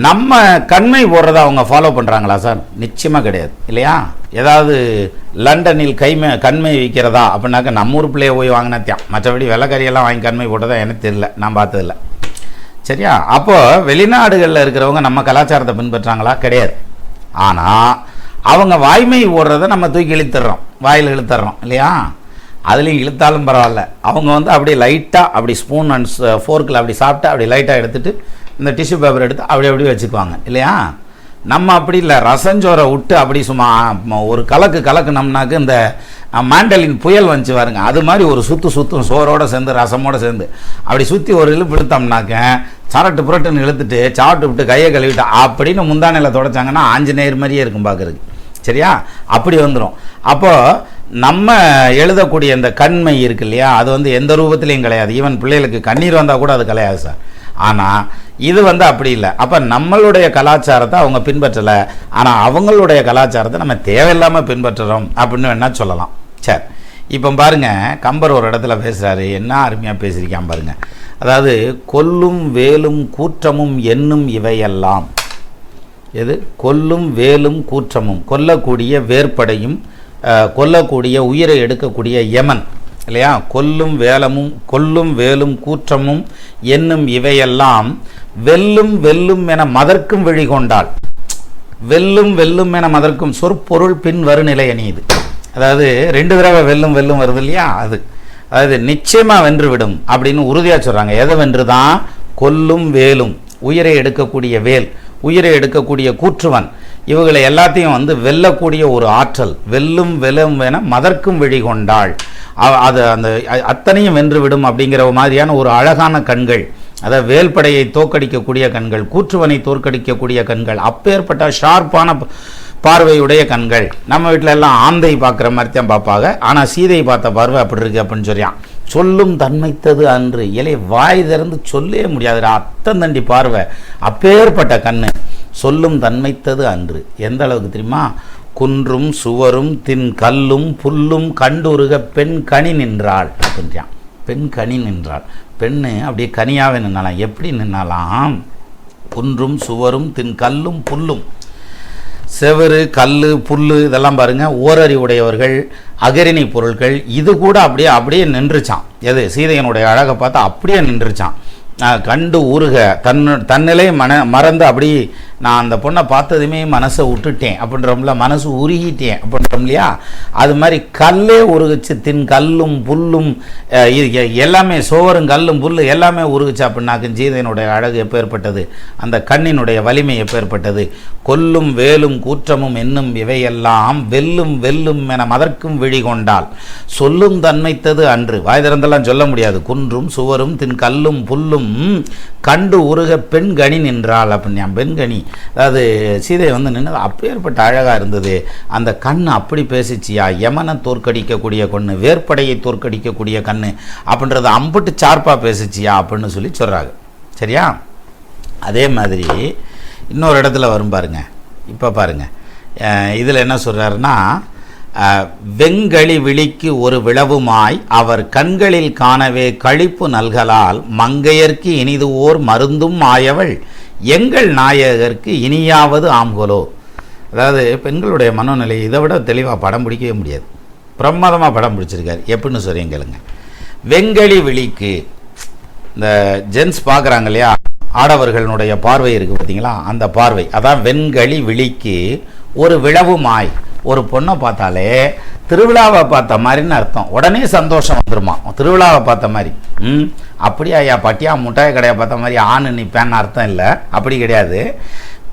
நம்ம கண்மை போடுறத அவங்க ஃபாலோ பண்ணுறாங்களா சார்? நிச்சயமாக கிடையாது இல்லையா? ஏதாவது லண்டனில் கண்மை விற்கிறதா அப்படின்னாக்க நம்ம ஊர் பிள்ளைய போய் வாங்கினத்தியான், மற்றபடி வெள்ளைக்கறியெல்லாம் வாங்கி கண்மை போட்டதா எனக்கு தெரியல, நான் பார்த்ததில்லை. சரியா? அப்போது வெளிநாடுகளில் இருக்கிறவங்க நம்ம கலாச்சாரத்தை பின்பற்றாங்களா? கிடையாது. ஆனால் அவங்க வாய்மை ஓடுறதை நம்ம தூக்கி இழுத்துடுறோம், வாயில் இழுத்துடுறோம் இல்லையா? அதுலேயும் இழுத்தாலும் பரவாயில்ல, அவங்க வந்து அப்படியே லைட்டாக அப்படி ஸ்பூன் அண்ட் ஃபோர்க்கில் அப்படி சாப்பிட்டு அப்படி லைட்டாக எடுத்துகிட்டு இந்த டிஷ்யூ பேப்பர் எடுத்து அப்படி வச்சுக்குவாங்க இல்லையா? நம்ம அப்படி இல்லை, ரசஞ்சோரை விட்டு அப்படி சும்மா ஒரு கலக்குனோம்னாக்கு இந்த மாண்டலின் புயல் வந்துச்சு பாருங்க, அது மாதிரி ஒரு சுற்றும் சோரோடு சேர்ந்து ரசமோடு சேர்ந்து அப்படி சுற்றி ஒரு இழுப்பு இழுத்தோம்னாக்க சரட்டு புரட்டுன்னு இழுத்துட்டு சாப்பிட்டு விட்டு கையை கழுவிட்டு அப்படின்னு முந்தானையில் தொடச்சாங்கன்னா ஆஞ்சநேயர் மாதிரியே இருக்கும் பார்க்குறதுக்கு. சரியா? அப்படி வந்துடும். அப்போது நம்ம எழுதக்கூடிய இந்த கண்மை இருக்கு இல்லையா, அது வந்து எந்த ரூபத்துலேயும் கிடையாது. ஈவன் பிள்ளைகளுக்கு கண்ணீர் வந்தால் கூட அது கிடையாது சார். ஆனால் இது வந்து அப்படி இல்லை. அப்போ நம்மளுடைய கலாச்சாரத்தை அவங்க பின்பற்றலை, ஆனால் அவங்களுடைய கலாச்சாரத்தை நம்ம தேவையில்லாமல் பின்பற்றுறோம் அப்படின்னு வேணால் சொல்லலாம். சரி, இப்போ பாருங்கள், கம்பர் ஒரு இடத்துல பேசுகிறாரு, என்ன அருமையாக பேசியிருக்கான் பாருங்கள். அதாவது கொல்லும் வேலும் கூற்றமும் என்னும் இவையெல்லாம், எது கொல்லும் வேலும் கூற்றமும், கொல்லக்கூடிய வேற்படையும் கொல்லக்கூடிய உயிரை எடுக்கக்கூடிய யமன் இல்லையா? கொல்லும் வேலும் கூற்றமும் என்னும் இவையெல்லாம் வெல்லும் என மதர்க்கும் விழி கொண்டாள். வெல்லும் என மதர்க்கும் சொற்பொருள் பின் வருநிலை அணியுது. அதாவது 2 தடவை வெல்லும் வருது இல்லையா, அதாவது நிச்சயமாக வென்றுவிடும் அப்படின்னு உறுதியாக சொல்கிறாங்க. எதை வென்று தான்? கொல்லும் வேலும், உயிரை எடுக்கக்கூடிய வேல், உயிரை எடுக்கக்கூடிய கூற்றுவன், இவங்களை எல்லாத்தையும் வந்து வெல்லக்கூடிய ஒரு ஆற்றல். வெல்லும் என மதர்க்கும் விழி கொண்டாள், அது அந்த அத்தனையும் வென்றுவிடும் அப்படிங்கிற மாதிரியான ஒரு அழகான கண்கள். அதாவது வேல்படையை தோற்கடிக்கக்கூடிய கண்கள், கூற்றுவனை தோற்கடிக்கக்கூடிய கண்கள், அப்பேற்பட்ட ஷார்ப்பான பார்வையுடைய கண்கள். நம்ம வீட்டில் எல்லாம் ஆந்தை பார்க்குற மாதிரி தான் பார்ப்பாங்க, ஆனால் சீதை பார்த்த பார்வை அப்படி இருக்கு அப்படின்னு சொல்லியான். சொல்லும் தன்மைத்தது அன்று, இலை வாய் திறந்து சொல்லவே முடியாது, அத்தந்தண்டி பார்வை, அப்பேற்பட்ட கண்ணு. சொல்லும் தன்மைத்தது அன்று எந்த அளவுக்கு தெரியுமா? குன்றும் சுவரும் தின் கல்லும் புல்லும் கண்டுருக பெண் கனி நின்றாள் அப்படின்றான். பெண் கனி நின்றாள், பெண்ணு அப்படியே கனியாவே நின்னாலாம். எப்படி நின்னாலாம்? குன்றும் சுவரும் தின் கல்லும் புல்லும், செவரு கல் புல் இதெல்லாம் பாருங்கள், ஓரறிவுடையவர்கள், அகரிணி பொருட்கள், இது கூட அப்படியே நின்றுச்சான். எது? சீதையனுடைய அழகை பார்த்தா அப்படியே நின்றுச்சான். கண்டு ஊறுக தன்னிலை மறந்து அப்படி நான் அந்த பொண்ணை பார்த்ததுமே மனசை விட்டுட்டேன் அப்படின்றோம்ல, மனசு உருகிட்டேன் அப்படின்றோம் இல்லையா? அது மாதிரி கல்லே உருகுச்சு. தின் கல்லும் புல்லும் எல்லாமே, சோவரும் கல்லும் புல்லு எல்லாமே உருகுச்சு அப்படின்னாக்கு சீதையனுடைய அழகு எப்போ ஏற்பட்டது? அந்த கண்ணினுடைய வலிமை எப்போ ஏற்பட்டது? கொல்லும் வேலும் கூற்றமும் என்னும் இவையெல்லாம் வெல்லும் என மதர்க்கும் விழி கொண்டாள். சொல்லும் தன்மைத்தது அன்று, வாய் திறந்தெல்லாம் சொல்ல முடியாது. குன்றும் சுவரும் தின் கல்லும் புல்லும் கண்டு உருக பெண் கனி நின்றாள் அப்படின்னா. பெண் கனி, அதாவது சீதை வந்து நின்று அப்பேற்பட்ட அழகாக இருந்தது. அந்த கண் அப்படி பேசிச்சியா, யமனை தோற்கடிக்கக்கூடிய கண்ணு, வேற்படையை தோற்கடிக்கக்கூடிய கண்ணு அப்படின்றது அம்புட்டு சார்பாக பேசிச்சியா அப்படின்னு சொல்லி சொல்கிறாங்க. சரியா? அதே மாதிரி இன்னொரு இடத்துல வரும் பாருங்க. இப்போ பாருங்க, இதில் என்ன சொல்கிறாருன்னா, வெங்களி விழிக்கு ஒரு விளவுமாய் அவர் கண்களில் காணவே கழிப்பு நல்கலால் மங்கையர்க்கு இனிது ஓர் மருந்தும் ஆயவள் எங்கள் நாயகருக்கு இனியாவது ஆம்கோலோ. அதாவது பெண்களுடைய மனோநிலை இதை விட தெளிவாக படம் பிடிக்கவே முடியாது. பிரமாதமாக படம் பிடிச்சிருக்காரு. எப்படின்னு சொல்கிறீங்க கேளுங்க. வெங்களி விழிக்கு, இந்த ஜென்ஸ் பார்க்குறாங்க இல்லையா, ஆடவர்களுடைய பார்வை இருக்குது பார்த்தீங்களா, அந்த பார்வை அதான் வெண்களி விழிக்கு ஒரு விளவுமாய். ஒரு பொண்ணை பார்த்தாலே திருவிழாவை பார்த்த மாதிரின்னு அர்த்தம். உடனே சந்தோஷம் வந்துருமா, திருவிழாவை பார்த்த மாதிரி. அப்படியா ஐயா, பட்டியா முட்டாய் கடையை பார்த்த மாதிரி ஆணு நிற்பேன்னு அர்த்தம் இல்லை, அப்படி கிடையாது.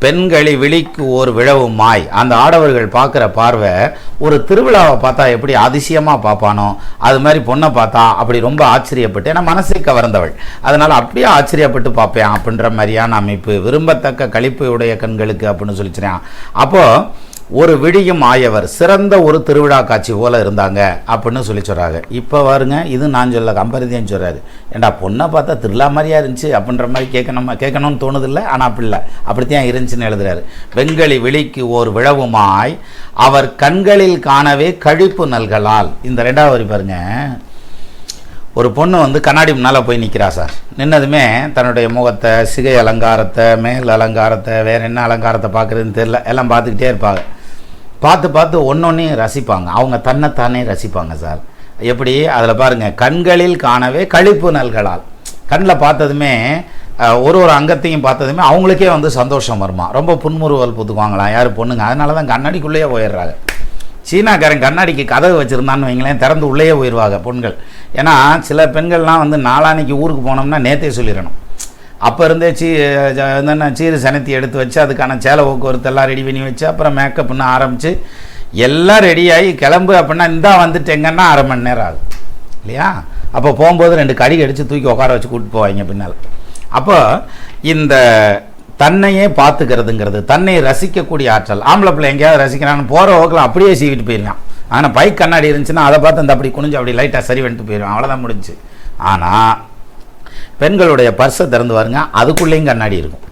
பெண்களி விழிக்கு ஒரு விழவுமாய், அந்த ஆடவர்கள் பார்க்குற பார்வை ஒரு திருவிழாவை பார்த்தா எப்படி அதிசயமாக பார்ப்பானோ அது மாதிரி பொண்ணை பார்த்தா அப்படி ரொம்ப ஆச்சரியப்பட்டு, ஏன்னா மனசை கவர்ந்தவள், அதனால் அப்படியே ஆச்சரியப்பட்டு பார்ப்பேன் அப்படின்ற மாதிரியான அமைப்பு. விரும்பத்தக்க களிப்பு உடைய கண்களுக்கு அப்படின்னு சொல்லிச்சுறேன். அப்போது ஒரு விடியும் ஆயவர், சிறந்த ஒரு திருவிழா காட்சி போல இருந்தாங்க அப்படின்னு சொல்லி சொல்கிறாங்க. இப்போ பாருங்க, இது நான் சொல்ல, கம்பரிதியன்னு சொல்கிறாரு. ஏண்டா பொண்ணை பார்த்தா திருவிழா மாதிரியா இருந்துச்சு அப்படின்ற மாதிரி கேட்கணும்னு தோணுதில்லை, ஆனால் அப்படி இல்லை, அப்படித்தான் இருந்துச்சுன்னு எழுதுறாரு. வெங்களி விழிக்கு ஓர் விழவுமாய் அவர் கண்களில் காணவே கழிப்பு நல்கலால். இந்த 2வது வரி பாருங்க. ஒரு பொண்ணு கண்ணாடி முன்னால் போய் நிற்கிறா சார். நின்னதுமே தன்னுடைய முகத்தை, சிகை அலங்காரத்தை, மேல் அலங்காரத்தை, வேறு என்ன அலங்காரத்தை பார்க்குறதுன்னு தெரில, எல்லாம் பார்த்துக்கிட்டே இருப்பாங்க. பார்த்து ஒன்னொன்னையும் ரசிப்பாங்க. அவங்க தன்னைத்தானே ரசிப்பாங்க சார். எப்படி அதில் பாருங்கள், கண்களில் காணவே கழிப்பு நல்கலால். கண்ணில் பார்த்ததுமே ஒரு அங்கத்தையும் பார்த்ததுமே அவங்களுக்கே சந்தோஷம் வருமா, ரொம்ப புன்முறுவல் புத்துக்குவாங்களாம் யார் பொண்ணுங்க. அதனால தான் கண்ணாடிக்குள்ளேயே போயிடுறாங்க. சீனாக்காரன் கண்ணாடிக்கு கதவு வச்சுருந்தான்னு வைங்களேன், திறந்து உள்ளேயே போயிடுவாங்க பொண்கள். ஏன்னா சில பெண்கள்லாம் நாளான்னைக்கு ஊருக்கு போனோம்னா நேற்றே சொல்லிடணும். அப்போ இருந்தே சீரு சனத்தி எடுத்து வச்சு அதுக்கான சேலை போக்குவரத்து எல்லாம் ரெடி பண்ணி வச்சு அப்புறம் மேக்கப்னு ஆரம்பித்து எல்லாம் ரெடியாகி கிளம்பு அப்படின்னா இந்தா வந்துட்டேங்கன்னா 1/2 மணி நேரம் ஆகும் இல்லையா. அப்போ போகும்போது 2 கடி அடித்து தூக்கி உட்கார வச்சு கூப்பிட்டு போவாங்க பின்னால். அப்போ இந்த தன்னையே பார்த்துக்கிறதுங்கிறது, தன்னை ரசிக்கக்கூடிய ஆற்றல். ஆம்பளை பிள்ளை எங்கேயாவது ரசிக்கிறான்னு போகிற ஓக்கில் அப்படியே சீவிட்டு போயிருவான். ஆனால் பைக் கண்ணாடி இருந்துச்சுன்னா அதை பார்த்து அந்த அப்படி குனிஞ்சு அப்படி லைட்டாக சரி வந்துட்டு போயிடுவான், அவ்வளோதான் முடிஞ்சு. ஆனால் பெண்களுடைய பர்ஸை திறந்து பாருங்க, அதுக்குள்ளேயும் கண்ணாடி இருக்கும்.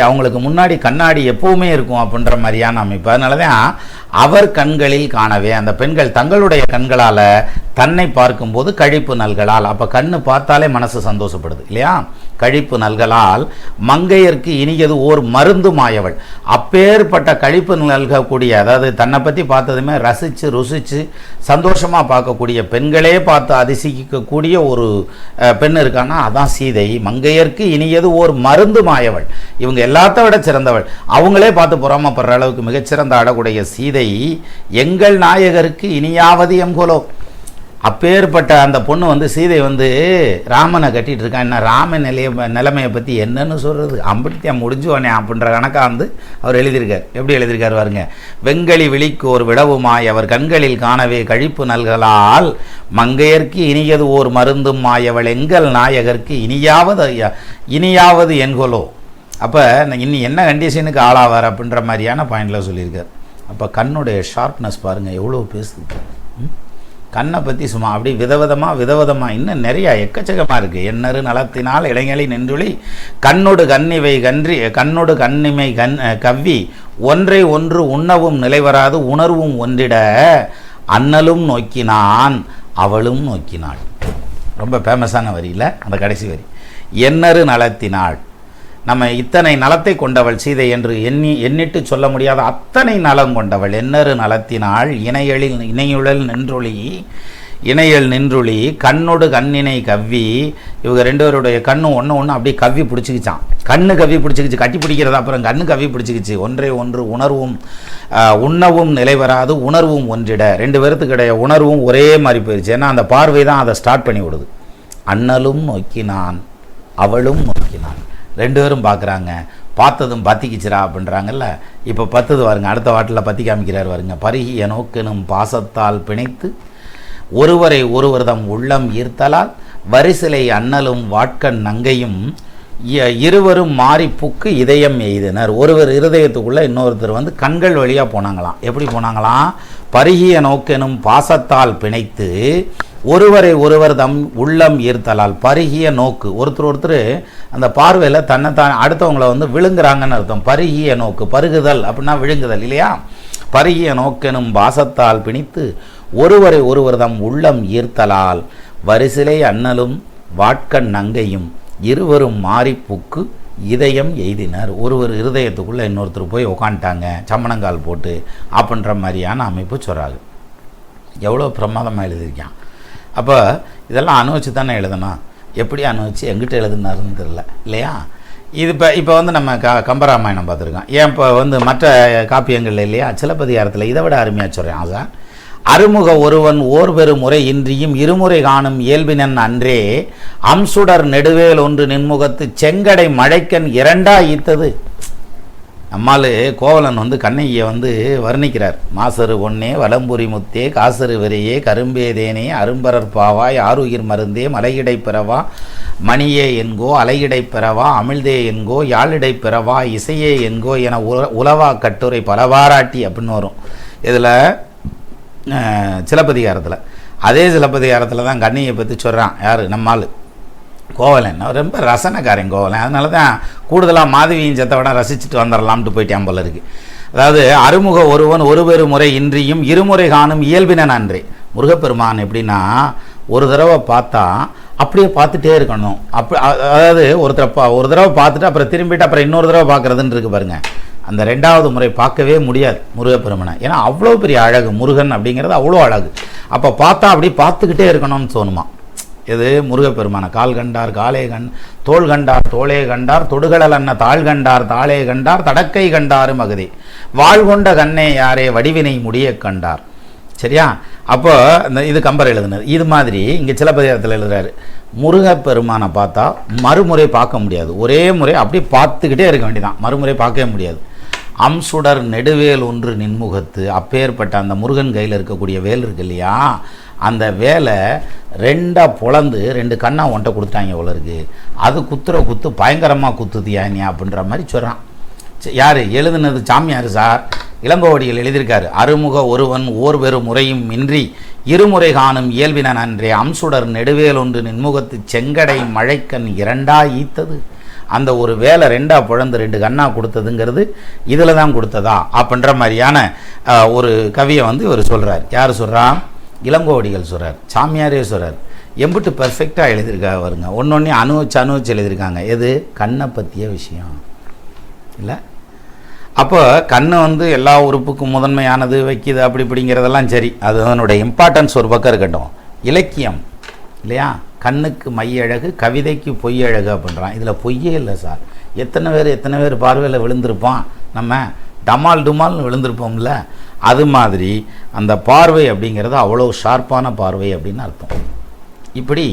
அவங்களுக்கு முன்னாடி கண்ணாடி எப்பவுமே இருக்கும் அப்படின்ற மாதிரியான அமைப்பு. அதனால தான் அவர் கண்களில் காணவே, அந்த பெண்கள் தங்களுடைய கண்களால் தன்னை பார்க்கும்போது கழிப்பு நல்கலால். அப்போ கண்ணு பார்த்தாலே மனசு சந்தோஷப்படுது இல்லையா. கழிப்பு நல்கலால் மங்கையர்க்கு இனியது ஓர் மருந்து மாயவள். அப்பேற்பட்ட கழிப்பு நல்கக்கூடிய, அதாவது தன்னை பற்றி பார்த்ததுமே ரசித்து ருசித்து சந்தோஷமாக பார்க்கக்கூடிய, பெண்களே பார்த்து அதிசயிக்கக்கூடிய ஒரு பெண் இருக்கான்னா அதான் சீதை. மங்கையர்க்கு இனியது ஓர் மருந்து மாயவள். இவங்க எல்லாத்த விட சிறந்தவள். அவங்களே பார்த்து பொறாமப்படுற அளவுக்கு மிகச்சிறந்த ஆடக்கூடிய சீதை எங்கள் நாயகருக்கு இனியாவது எம்கோலோ. அப்பேற்பட்ட அந்த பொண்ணு சீதை ராமனை கட்டிகிட்டு இருக்கான். என்ன ராமன் நிலைமையை பற்றி என்னன்னு சொல்கிறது, அம்பிட்டியா முடிஞ்சுவானே அப்படின்ற கணக்காக அவர் எழுதியிருக்கார். எப்படி எழுதியிருக்கார் பாருங்க. வெங்களி விழிக்கு ஒரு விடவுமாய் அவர் கண்களில் காணவே கழிப்பு நல்கலால் மங்கையர்க்கு இனியது ஓர் மருந்தும் மாயவள் எங்கள் நாயகருக்கு இனியாவது என்கொலோ. அப்போ இன்னி என்ன கண்டிஷனுக்கு ஆளாவார் அப்படின்ற மாதிரியான பாயிண்டில் சொல்லியிருக்கார். அப்போ கண்ணுடைய ஷார்ப்னஸ் பாருங்கள் எவ்வளோ பேசுது. கண்ணை பற்றி சும்மா அப்படி விதவிதமாக இன்னும் நிறையா எக்கச்சக்கமாக இருக்குது. எண்ணறு நலத்தினால் இளைஞலி நின்றுளி கண்ணொடு கண்ணிமை கவ்வி ஒன்றை ஒன்று உண்ணவும் நிலைவராது உணர்வும் ஒன்றிட அண்ணலும் நோக்கினான் அவளும் நோக்கினாள். ரொம்ப ஃபேமஸான வரியில் அந்த கடைசி வரி. எண்ணறு நலத்தினாள், நம்ம இத்தனை நலத்தை கொண்டவள் சீதை என்று எண்ணிட்டு சொல்ல முடியாத அத்தனை நலம் கொண்டவள். எண்ணறு நலத்தினாள் இணையல் நின்றுளி கண்ணொடு கண்ணினை கவ்வி. இவங்க 2 பேருடைய கண்ணும் ஒன்று அப்படியே கவ்வி பிடிச்சிக்கிச்சான். கண்ணு கவ்வி பிடிச்சிக்கிச்சு, கட்டி பிடிக்கிறதா அப்புறம் கண்ணு கவ்வி பிடிச்சிக்கிச்சு. ஒன்றை ஒன்று உணர்வும் உண்ணவும் நிலைவராது உணர்வும் ஒன்றிட. 2 பேர்த்துக்கிடைய உணர்வும் ஒரே மாதிரி போயிடுச்சு. ஏன்னா அந்த பார்வை தான் அதை ஸ்டார்ட் பண்ணி விடுது. அண்ணலும் நோக்கினான் அவளும் நோக்கினான். 2 பேரும் பார்க்குறாங்க. பார்த்ததும் பத்திக்கிச்சிரா அப்படின்றாங்கல்ல. இப்போ பத்துது வருங்க, அடுத்த வாட்டில் பற்றி காமிக்கிறார் வருங்க. பருகிய நோக்கெனும் பாசத்தால் பிணைத்து ஒருவரை ஒருவர்தம் உள்ளம் ஈர்த்தலால் வரிசிலை அண்ணலும் வாட்கண் நங்கையும் இருவரும் மாறி புக்கு இதயம் எய்தினர். ஒருவர் இருதயத்துக்குள்ளே இன்னொருத்தர் வந்து கண்கள் வழியாக போனாங்களாம். எப்படி போனாங்களாம்? பருகிய நோக்கெனும் பாசத்தால் பிணைத்து ஒருவரை ஒருவர் தம் உள்ளம் ஈர்த்தலால். பருகிய நோக்கு, ஒருத்தர் அந்த பார்வையில் தன்னைத்தான் அடுத்தவங்களை வந்து விழுங்குறாங்கன்னு அர்த்தம். பருகிய நோக்கு, பருகுதல் அப்படின்னா விழுங்குதல் இல்லையா? பருகிய நோக்கெனும் பாசத்தால் பிணித்து ஒருவரை ஒருவர் தம் உள்ளம் ஈர்த்தலால் வரிசிலை அண்ணலும் வாட்கண் நங்கையும் இருவரும் மாறி புக்கு இதயம் எய்தினர். ஒருவர் இருதயத்துக்குள்ளே இன்னொருத்தர் போய் உக்காந்துட்டாங்க சம்மணங்கால் போட்டு அப்படின்ற மாதிரியான அமைப்பு சொல்கிறாங்க. எவ்வளோ பிரமாதமாக எழுதியிருக்கான். அப்போ இதெல்லாம் அனுபவிச்சு தானே எழுதணும். எப்படி அனுபவிச்சு எங்கிட்ட எழுதுனாருன்னு தெரில இல்லையா? இது இப்போ வந்து நம்ம கம்பராமாயணம் பார்த்துருக்கோம். ஏன் இப்போ வந்து மற்ற காப்பியங்கள் இல்லையா? சிலப்பதிகாரத்தில் இதை விட அருமையாக சொல்கிறேன். சார், அருமுக ஒருவன் ஓர் பெரு முறை இன்றியும் இருமுறை காணும் இயல்பினன் அன்றே அம்சுடர் நெடுவேல் ஒன்று நின்முகத்து செங்கடை மழைக்கண் இரண்டா ஈத்தது. நம்மால் கோவலன் வந்து கண்ணகியை வந்து வர்ணிக்கிறார். மாசரு ஒன்னே வலம்புரி முத்தே காசரு வெறியே கரும்பேதேனே அரும்பரர் பாவாய் ஆறுயிர் மருந்தே மலையிடை பிறவா மணியே என்கோ அலையிடை பிறவா அமிழ்தே என்கோ யாழிடை பிறவா இசையே என்கோ என உலவா கட்டுரை பலவாராட்டி அப்படின்னு வரும் இதில் சிலப்பதிகாரத்தில். அதே சிலப்பதிகாரத்தில் தான் கண்ணியை பற்றி சொல்கிறான். யார்? நம்மால் கோவலன். ரொம்ப ரசனைக்காரன் கோவலன். அதனால தான் கூடுதலாக மாதவியின் சத்தவிட ரசிச்சுட்டு வந்துடலாம்ட்டு போயிட்டான் போல இருக்குது. அதாவது அருமுக ஒருவன் ஒரு பெரு முறை இன்றியும் இருமுறை காணும் இயல்பினன் அன்றே. முருகப்பெருமான் எப்படின்னா ஒரு தடவை பார்த்தா அப்படியே பார்த்துட்டே இருக்கணும். அதாவது ஒரு தடவை பார்த்துட்டு அப்புறம் திரும்பிட்டு அப்புறம் இன்னொரு தடவை பார்க்குறதுன்னு இருக்கு பாருங்க. அந்த ரெண்டாவது முறை பார்க்கவே முடியாது முருகப்பெருமனை. ஏன்னா அவ்வளோ பெரிய அழகு முருகன் அப்படிங்கிறது அவ்வளோ அழகு. அப்போ பார்த்தா அப்படி பார்த்துக்கிட்டே இருக்கணும்னு தோணுமா. இது முருகப்பெருமான கால் கண்டார் காலே தோள் கண்டார் தோளே கண்டார் தொடுகளல் அன்ன தாழ் கண்டார் தாளே கண்டார் தடக்கை கண்டாரு மகதே வாழ்கொண்ட கண்ணே யாரே வடிவினை முடிய கண்டார். சரியா? அப்போ இந்த இது கம்பர் எழுதுனது. இது மாதிரி இங்கே சிலப்பதிகாரத்தில் எழுதுறாரு. முருகப்பெருமானை பார்த்தா மறுமுறை பார்க்க முடியாது. ஒரே முறை அப்படியே பார்த்துக்கிட்டே இருக்க வேண்டியதான், மறுமுறை பார்க்கவே முடியாது. அம்சுடர் நெடுவேல் ஒன்று நின்முகத்து. அப்பேற்பட்ட அந்த முருகன் கையில் இருக்கக்கூடிய வேல் இருக்கு இல்லையா, அந்த வேலை ரெண்டாக பொளந்து ரெண்டு கண்ணா ஒன்றை கொடுத்தாங்க போல இருக்கு. அது குத்துற குத்து பயங்கரமாக குத்துதியா நீ அப்படின்ற மாதிரி சொல்கிறான். யார் எழுதுனது? சாமியார் சார், இளங்கோவடிகள் எழுதியிருக்காரு. அருமுக ஒருவன் ஓர் பெரு முறையும் இன்றி இருமுறை காணும் இயல்பினன் அன்றே அம்சுடர் நெடுவேல் ஒன்று நின்முகத்து செங்கடை மழைக்கண் இரண்டா ஈத்தது. அந்த ஒரு வேலை ரெண்டா புழந்து ரெண்டு கண்ணா கொடுத்ததுங்கிறது இதில் தான் கொடுத்ததா அப்படின்ற மாதிரியான ஒரு கவியை வந்து இவர் சொல்கிறார். யார் சொல்கிறா? இளங்கோவடிகள் சொல்கிறார். சாமியாரே சொல்கிறார். எம்பிட்டு பர்ஃபெக்டாக எழுதியிருக்கா வருங்க. ஒன்று அனுபவிச்சு எழுதியிருக்காங்க. எது? கண்ணை பற்றிய விஷயம் இல்லை. அப்போ கண்ணு வந்து எல்லா உறுப்புக்கும் முதன்மையானது வைக்கிது அப்படி இப்படிங்கிறதெல்லாம் சரி, அது அதனுடைய இம்பார்ட்டன்ஸ் ஒரு பக்கம் இருக்கட்டும். இலக்கியம் இல்லையா, கண்ணுக்கு மையழகு கவிதைக்கு பொய்யழகு அப்படின்றான். இதில் பொய்யே இல்லை சார். எத்தனை பேர் பார்வையில் விழுந்திருப்பான், நம்ம டமால் டுமால்னு விழுந்திருப்போம்ல. அது மாதிரி அந்த பார்வை அப்படிங்கிறது அவ்வளோ ஷார்ப்பான பார்வை அப்படின்னு அர்த்தம். இப்படி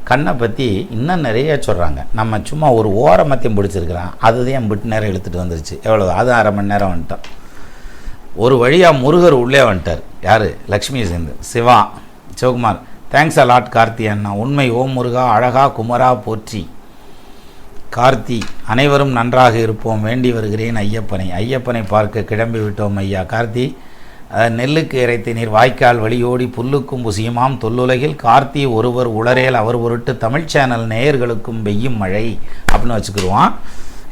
கண்ணை பற்றி இன்னும் நிறைய சொல்கிறாங்க. நம்ம சும்மா ஒரு ஓரமத்தையும் பிடிச்சிருக்கிறான், அதுதான் எம்பிட்டு நேரம் இழுத்துட்டு வந்துருச்சு. எவ்வளோ? அது 1/2 மணி நேரம் வந்துட்டோம். ஒரு வழியாக முருகர் உள்ளே வந்துட்டார். யார்? லக்ஷ்மி சேர்ந்து Siva Sivakumar. Thanks a lot Karthi அண்ணா. உண்மை ஓம் முருகா அழகா குமரா போற்றி. கார்த்தி, அனைவரும் நன்றாக இருப்போம், வேண்டி வருகிறேன் ஐயப்பனை பார்க்க கிளம்பி விட்டோம் ஐயா. கார்த்தி, நெல்லுக்கு இறைத்து நீர் வாய்க்கால் வழியோடி புல்லுக்கும் புசியுமாம் தொல்லுலகில் கார்த்தி ஒருவர் உளரேல் அவர் பொருட்டு தமிழ் சேனல் நேயர்களுக்கும் பெய்யும் மழை அப்படின்னு வச்சுக்கிடுவான்.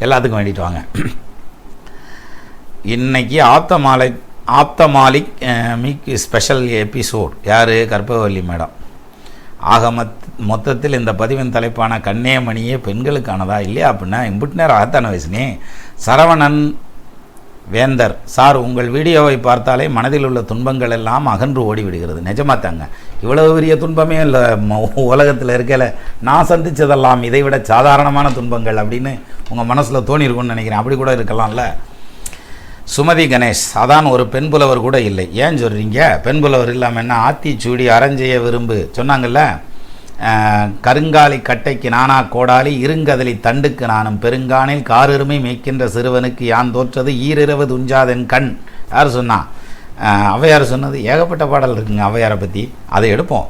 எல்லாத்துக்கும் வேண்டிட்டு வாங்க. இன்னைக்கு ஆப்தமாலிக் மிக் ஸ்பெஷல் எபிசோட். யார்? கற்பகவல்லி மேடம். ஆக மொத்தத்தில் இந்த பதிவின் தலைப்பான கண்ணே மணியே பெண்களுக்கானதா இல்லையா அப்படின்னா இம்புட்டு நேரம் ஆத்தான வயசுனே. சரவணன் வேந்தர் சார், உங்கள் வீடியோவை பார்த்தாலே மனதில் உள்ள துன்பங்கள் எல்லாம் அகன்று ஓடிவிடுகிறது. நிஜமாத்தாங்க, இவ்வளவு பெரிய துன்பமே இல்லை உலகத்தில் இருக்கல. நான் சந்தித்ததெல்லாம் இதை விட சாதாரணமான துன்பங்கள் அப்படின்னு உங்கள் மனசில் தோணியிருக்கும்னு நினைக்கிறேன். அப்படி கூட இருக்கலாம்ல. சுமதி கணேஷ், அதான் ஒரு பெண் புலவர் கூட இல்லை. ஏன் சொல்கிறீங்க? பெண் புலவர் இல்லாமல் என்ன? ஆத்திச்சூடி அறஞ்செய்ய விரும்பு சொன்னாங்கல்ல. கருங்காலி கட்டைக்கு நானா கோடாலி இருங்கதலி தண்டுக்கு நானும் பெருங்கானில் காரெருமை மேய்க்கின்ற சிறுவனுக்கு யான் தோற்றது ஈரிரவு துஞ்சாதன் கண். யார் சொன்னா? ஔவையார் சொன்னது. ஏகப்பட்ட பாடல் இருக்குங்க ஔவையாரை பற்றி, அதை எடுப்போம்.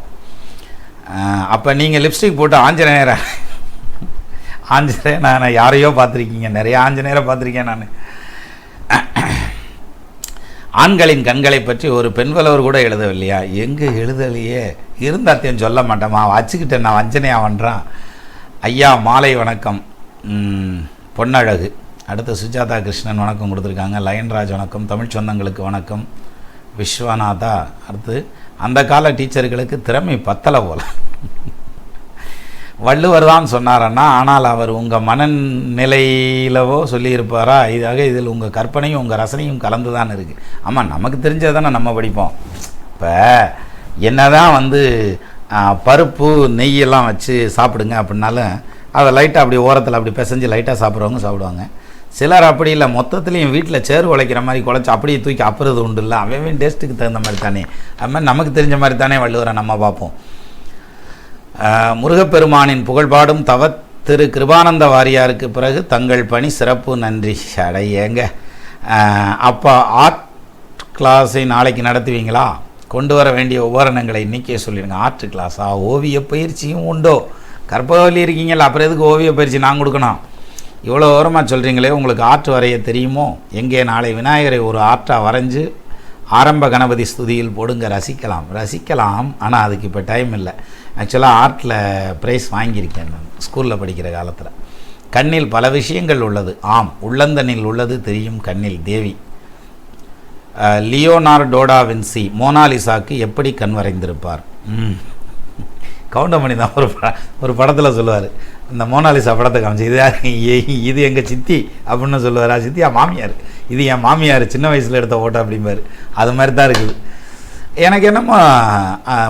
அப்போ நீங்கள் லிப்ஸ்டிக் போட்டு ஆஞ்சநேயர் நான் யாரையோ பார்த்துருக்கீங்க, நிறைய ஆஞ்சநேயரை பார்த்துருக்கேன் நான். ஆண்களின் கண்களை பற்றி ஒரு பெண்வளவர் கூட எழுதவில்லையா? எங்கே எழுதலையே, இருந்தாத்தையும் சொல்ல மாட்டேமா, வச்சுக்கிட்டேன் நான் வஞ்சனையா பண்ணுறான். ஐயா மாலை வணக்கம். பொன்னழகு. அடுத்து சுஜாதா கிருஷ்ணன் வணக்கம் கொடுத்துருக்காங்க. லயன்ராஜ் வணக்கம். தமிழ் சொந்தங்களுக்கு வணக்கம். விஸ்வநாதா. அடுத்து அந்த கால டீச்சர்களுக்கு திறமை பத்தலை போல. வள்ளுவர் தான் சொன்னாரன்னா, ஆனால் அவர் உங்கள் மனநிலையிலவோ சொல்லியிருப்பாரா? இதாக இதில் உங்கள் கற்பனையும் உங்கள் ரசனையும் கலந்து தான் இருக்குது. ஆமாம், நமக்கு தெரிஞ்சது தானே நம்ம படிப்போம். இப்போ என்ன தான் பருப்பு நெய்யெல்லாம் வச்சு சாப்பிடுங்க அப்படின்னாலும் அதை லைட்டாக அப்படி ஓரத்தில் அப்படி பிசைஞ்சு லைட்டாக சாப்பிட்றவங்க சாப்பிடுவாங்க. சிலர் அப்படி இல்லை, மொத்தத்துலேயும் வீட்டில் சேறு உழைக்கிற மாதிரி குழைச்சி அப்படியே தூக்கி அப்புறது உண்டு இல்லை. அவன் டேஸ்ட்டுக்கு தகுந்த மாதிரி தானே, அது மாதிரி நமக்கு தெரிஞ்ச மாதிரி தானே வள்ளுவரை நம்ம பார்ப்போம். முருகப்பெருமானின் புகழ்பாடும் தவ திரு கிருபானந்த வாரியாருக்கு பிறகு தங்கள் பணி சிறப்பு நன்றி. அடையங்க. அப்போ ஆர்ட் கிளாஸை நாளைக்கு நடத்துவீங்களா? கொண்டு வர வேண்டிய உபகரணங்களை இன்றைக்கே சொல்லிடுங்க. ஆர்ட் கிளாஸா? ஓவிய பயிற்சியும் உண்டோ? கற்பகவல்லி இருக்கீங்களா, அப்புறம் எதுக்கு ஓவிய பயிற்சி நான் கொடுக்கணும்? இவ்வளோ ஓரமாக சொல்கிறீங்களே, உங்களுக்கு ஆர்ட் வரைய தெரியுமோ? எங்கே நாளை விநாயகரை ஒரு ஆர்ட்டாக வரைஞ்சி ஆரம்ப கணபதி ஸ்துதியில் போடுங்க. ரசிக்கலாம். ஆனால் அதுக்கு இப்போ டைம் இல்லை. ஆக்சுவலாக ஆர்ட்டில் ப்ரைஸ் வாங்கியிருக்கேன் நான் ஸ்கூலில் படிக்கிற காலத்தில். கண்ணில் பல விஷயங்கள் உள்ளது. ஆம், உள்ளந்தனில் உள்ளது தெரியும் கண்ணில். தேவி. லியோனார்டோ டா வின்சி மோனாலிசாக்கு எப்படி கண் வரைந்திருப்பார்? கவுண்டமணி தான் ஒரு படத்தில் சொல்லுவார், இந்த மோனாலிசா படத்தை காமிச்சு, இது எங்கள் சித்தி அப்படின்னு சொல்லுவார். சித்தியா? மாமியார். இது என் மாமியார் சின்ன வயசில் எடுத்த ஓட்டை அப்படிம்பார். அது மாதிரி தான் இருக்குது. எனக்கு என்னமோ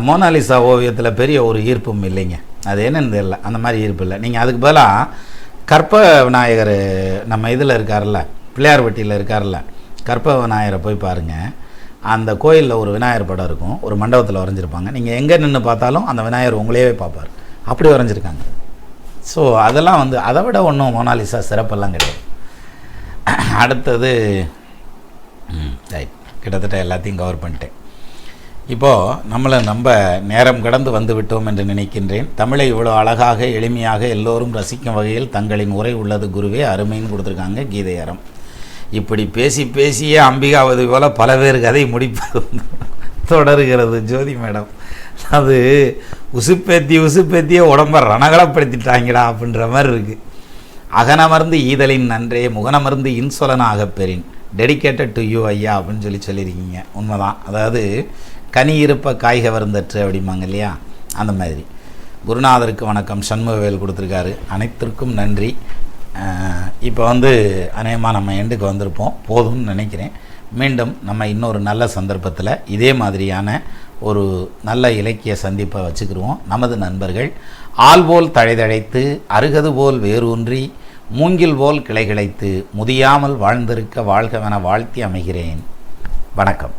மோனாலிசா ஓவியத்தில் பெரிய ஒரு ஈர்ப்பும் இல்லைங்க. அது என்னன்னு தெரியல, அந்த மாதிரி ஈர்ப்பு இல்லை. நீங்கள் அதுக்கு பதிலாக கற்ப விநாயகர் நம்ம இதில் இருக்கார்ல, பிள்ளையார்பட்டியில் இருக்கார்ல, கற்ப விநாயகரை போய் பாருங்கள். அந்த கோயிலில் ஒரு விநாயகர் படம் இருக்கும், ஒரு மண்டபத்தில் வரைஞ்சிருப்பாங்க. நீங்கள் எங்கே நின்று பார்த்தாலும் அந்த விநாயகர் உங்களையே பார்ப்பார், அப்படி வரைஞ்சிருக்காங்க. ஸோ அதெல்லாம் அதை விட ஒன்றும் மோனாலிசா சிறப்பெல்லாம் கிடையாது. அடுத்தது ரைட், கிட்டத்தட்ட எல்லாத்தையும் கவர் பண்ணிட்டேன். இப்போது நம்ம நேரம் கடந்து வந்து விட்டோம் என்று நினைக்கின்றேன். தமிழை இவ்வளோ அழகாக எளிமையாக எல்லோரும் ரசிக்கும் வகையில் தங்களின் உரை உள்ளது குருவே, அருமைன்னு கொடுத்துருக்காங்க கீதையரம். இப்படி பேசியே அம்பிகாவது போல பல பேர் கதை முடிப்பது தொடர்கிறது ஜோதி மேடம். அது உசுப்பேத்தியே உடம்பை ரணகலப்படுத்திட்டாங்கடா அப்படின்ற மாதிரி இருக்குது. அகனமர்ந்து ஈதலின் நன்றே முகனமர்ந்து இன்சொலனாக பெறின் டெடிக்கேட்டட் டு யூ ஐயா அப்படின்னு சொல்லியிருக்கீங்க. உண்மைதான். அதாவது கனி இருப்ப காய்க வருந்தற்று அப்படிம்பாங்க இல்லையா, அந்த மாதிரி. குருநாதருக்கு வணக்கம். சண்முகவேல் கொடுத்துருக்காரு. அனைத்திற்கும் நன்றி. இப்போ அநேகமாக நம்ம எண்டுக்கு வந்திருப்போம், போதும்னு நினைக்கிறேன். மீண்டும் நம்ம இன்னொரு நல்ல சந்தர்ப்பத்தில் இதே மாதிரியான ஒரு நல்ல இலக்கிய சந்திப்பை வச்சுக்கிடுவோம். நமது நண்பர்கள் ஆள்போல் தழைதழைத்து அருகது போல் வேரூன்றி மூங்கில் போல் கிளைகிழைத்து முதியாமல் வாழ்ந்திருக்க வாழ்கவென வாழ்த்தி அமைகிறேன். வணக்கம்.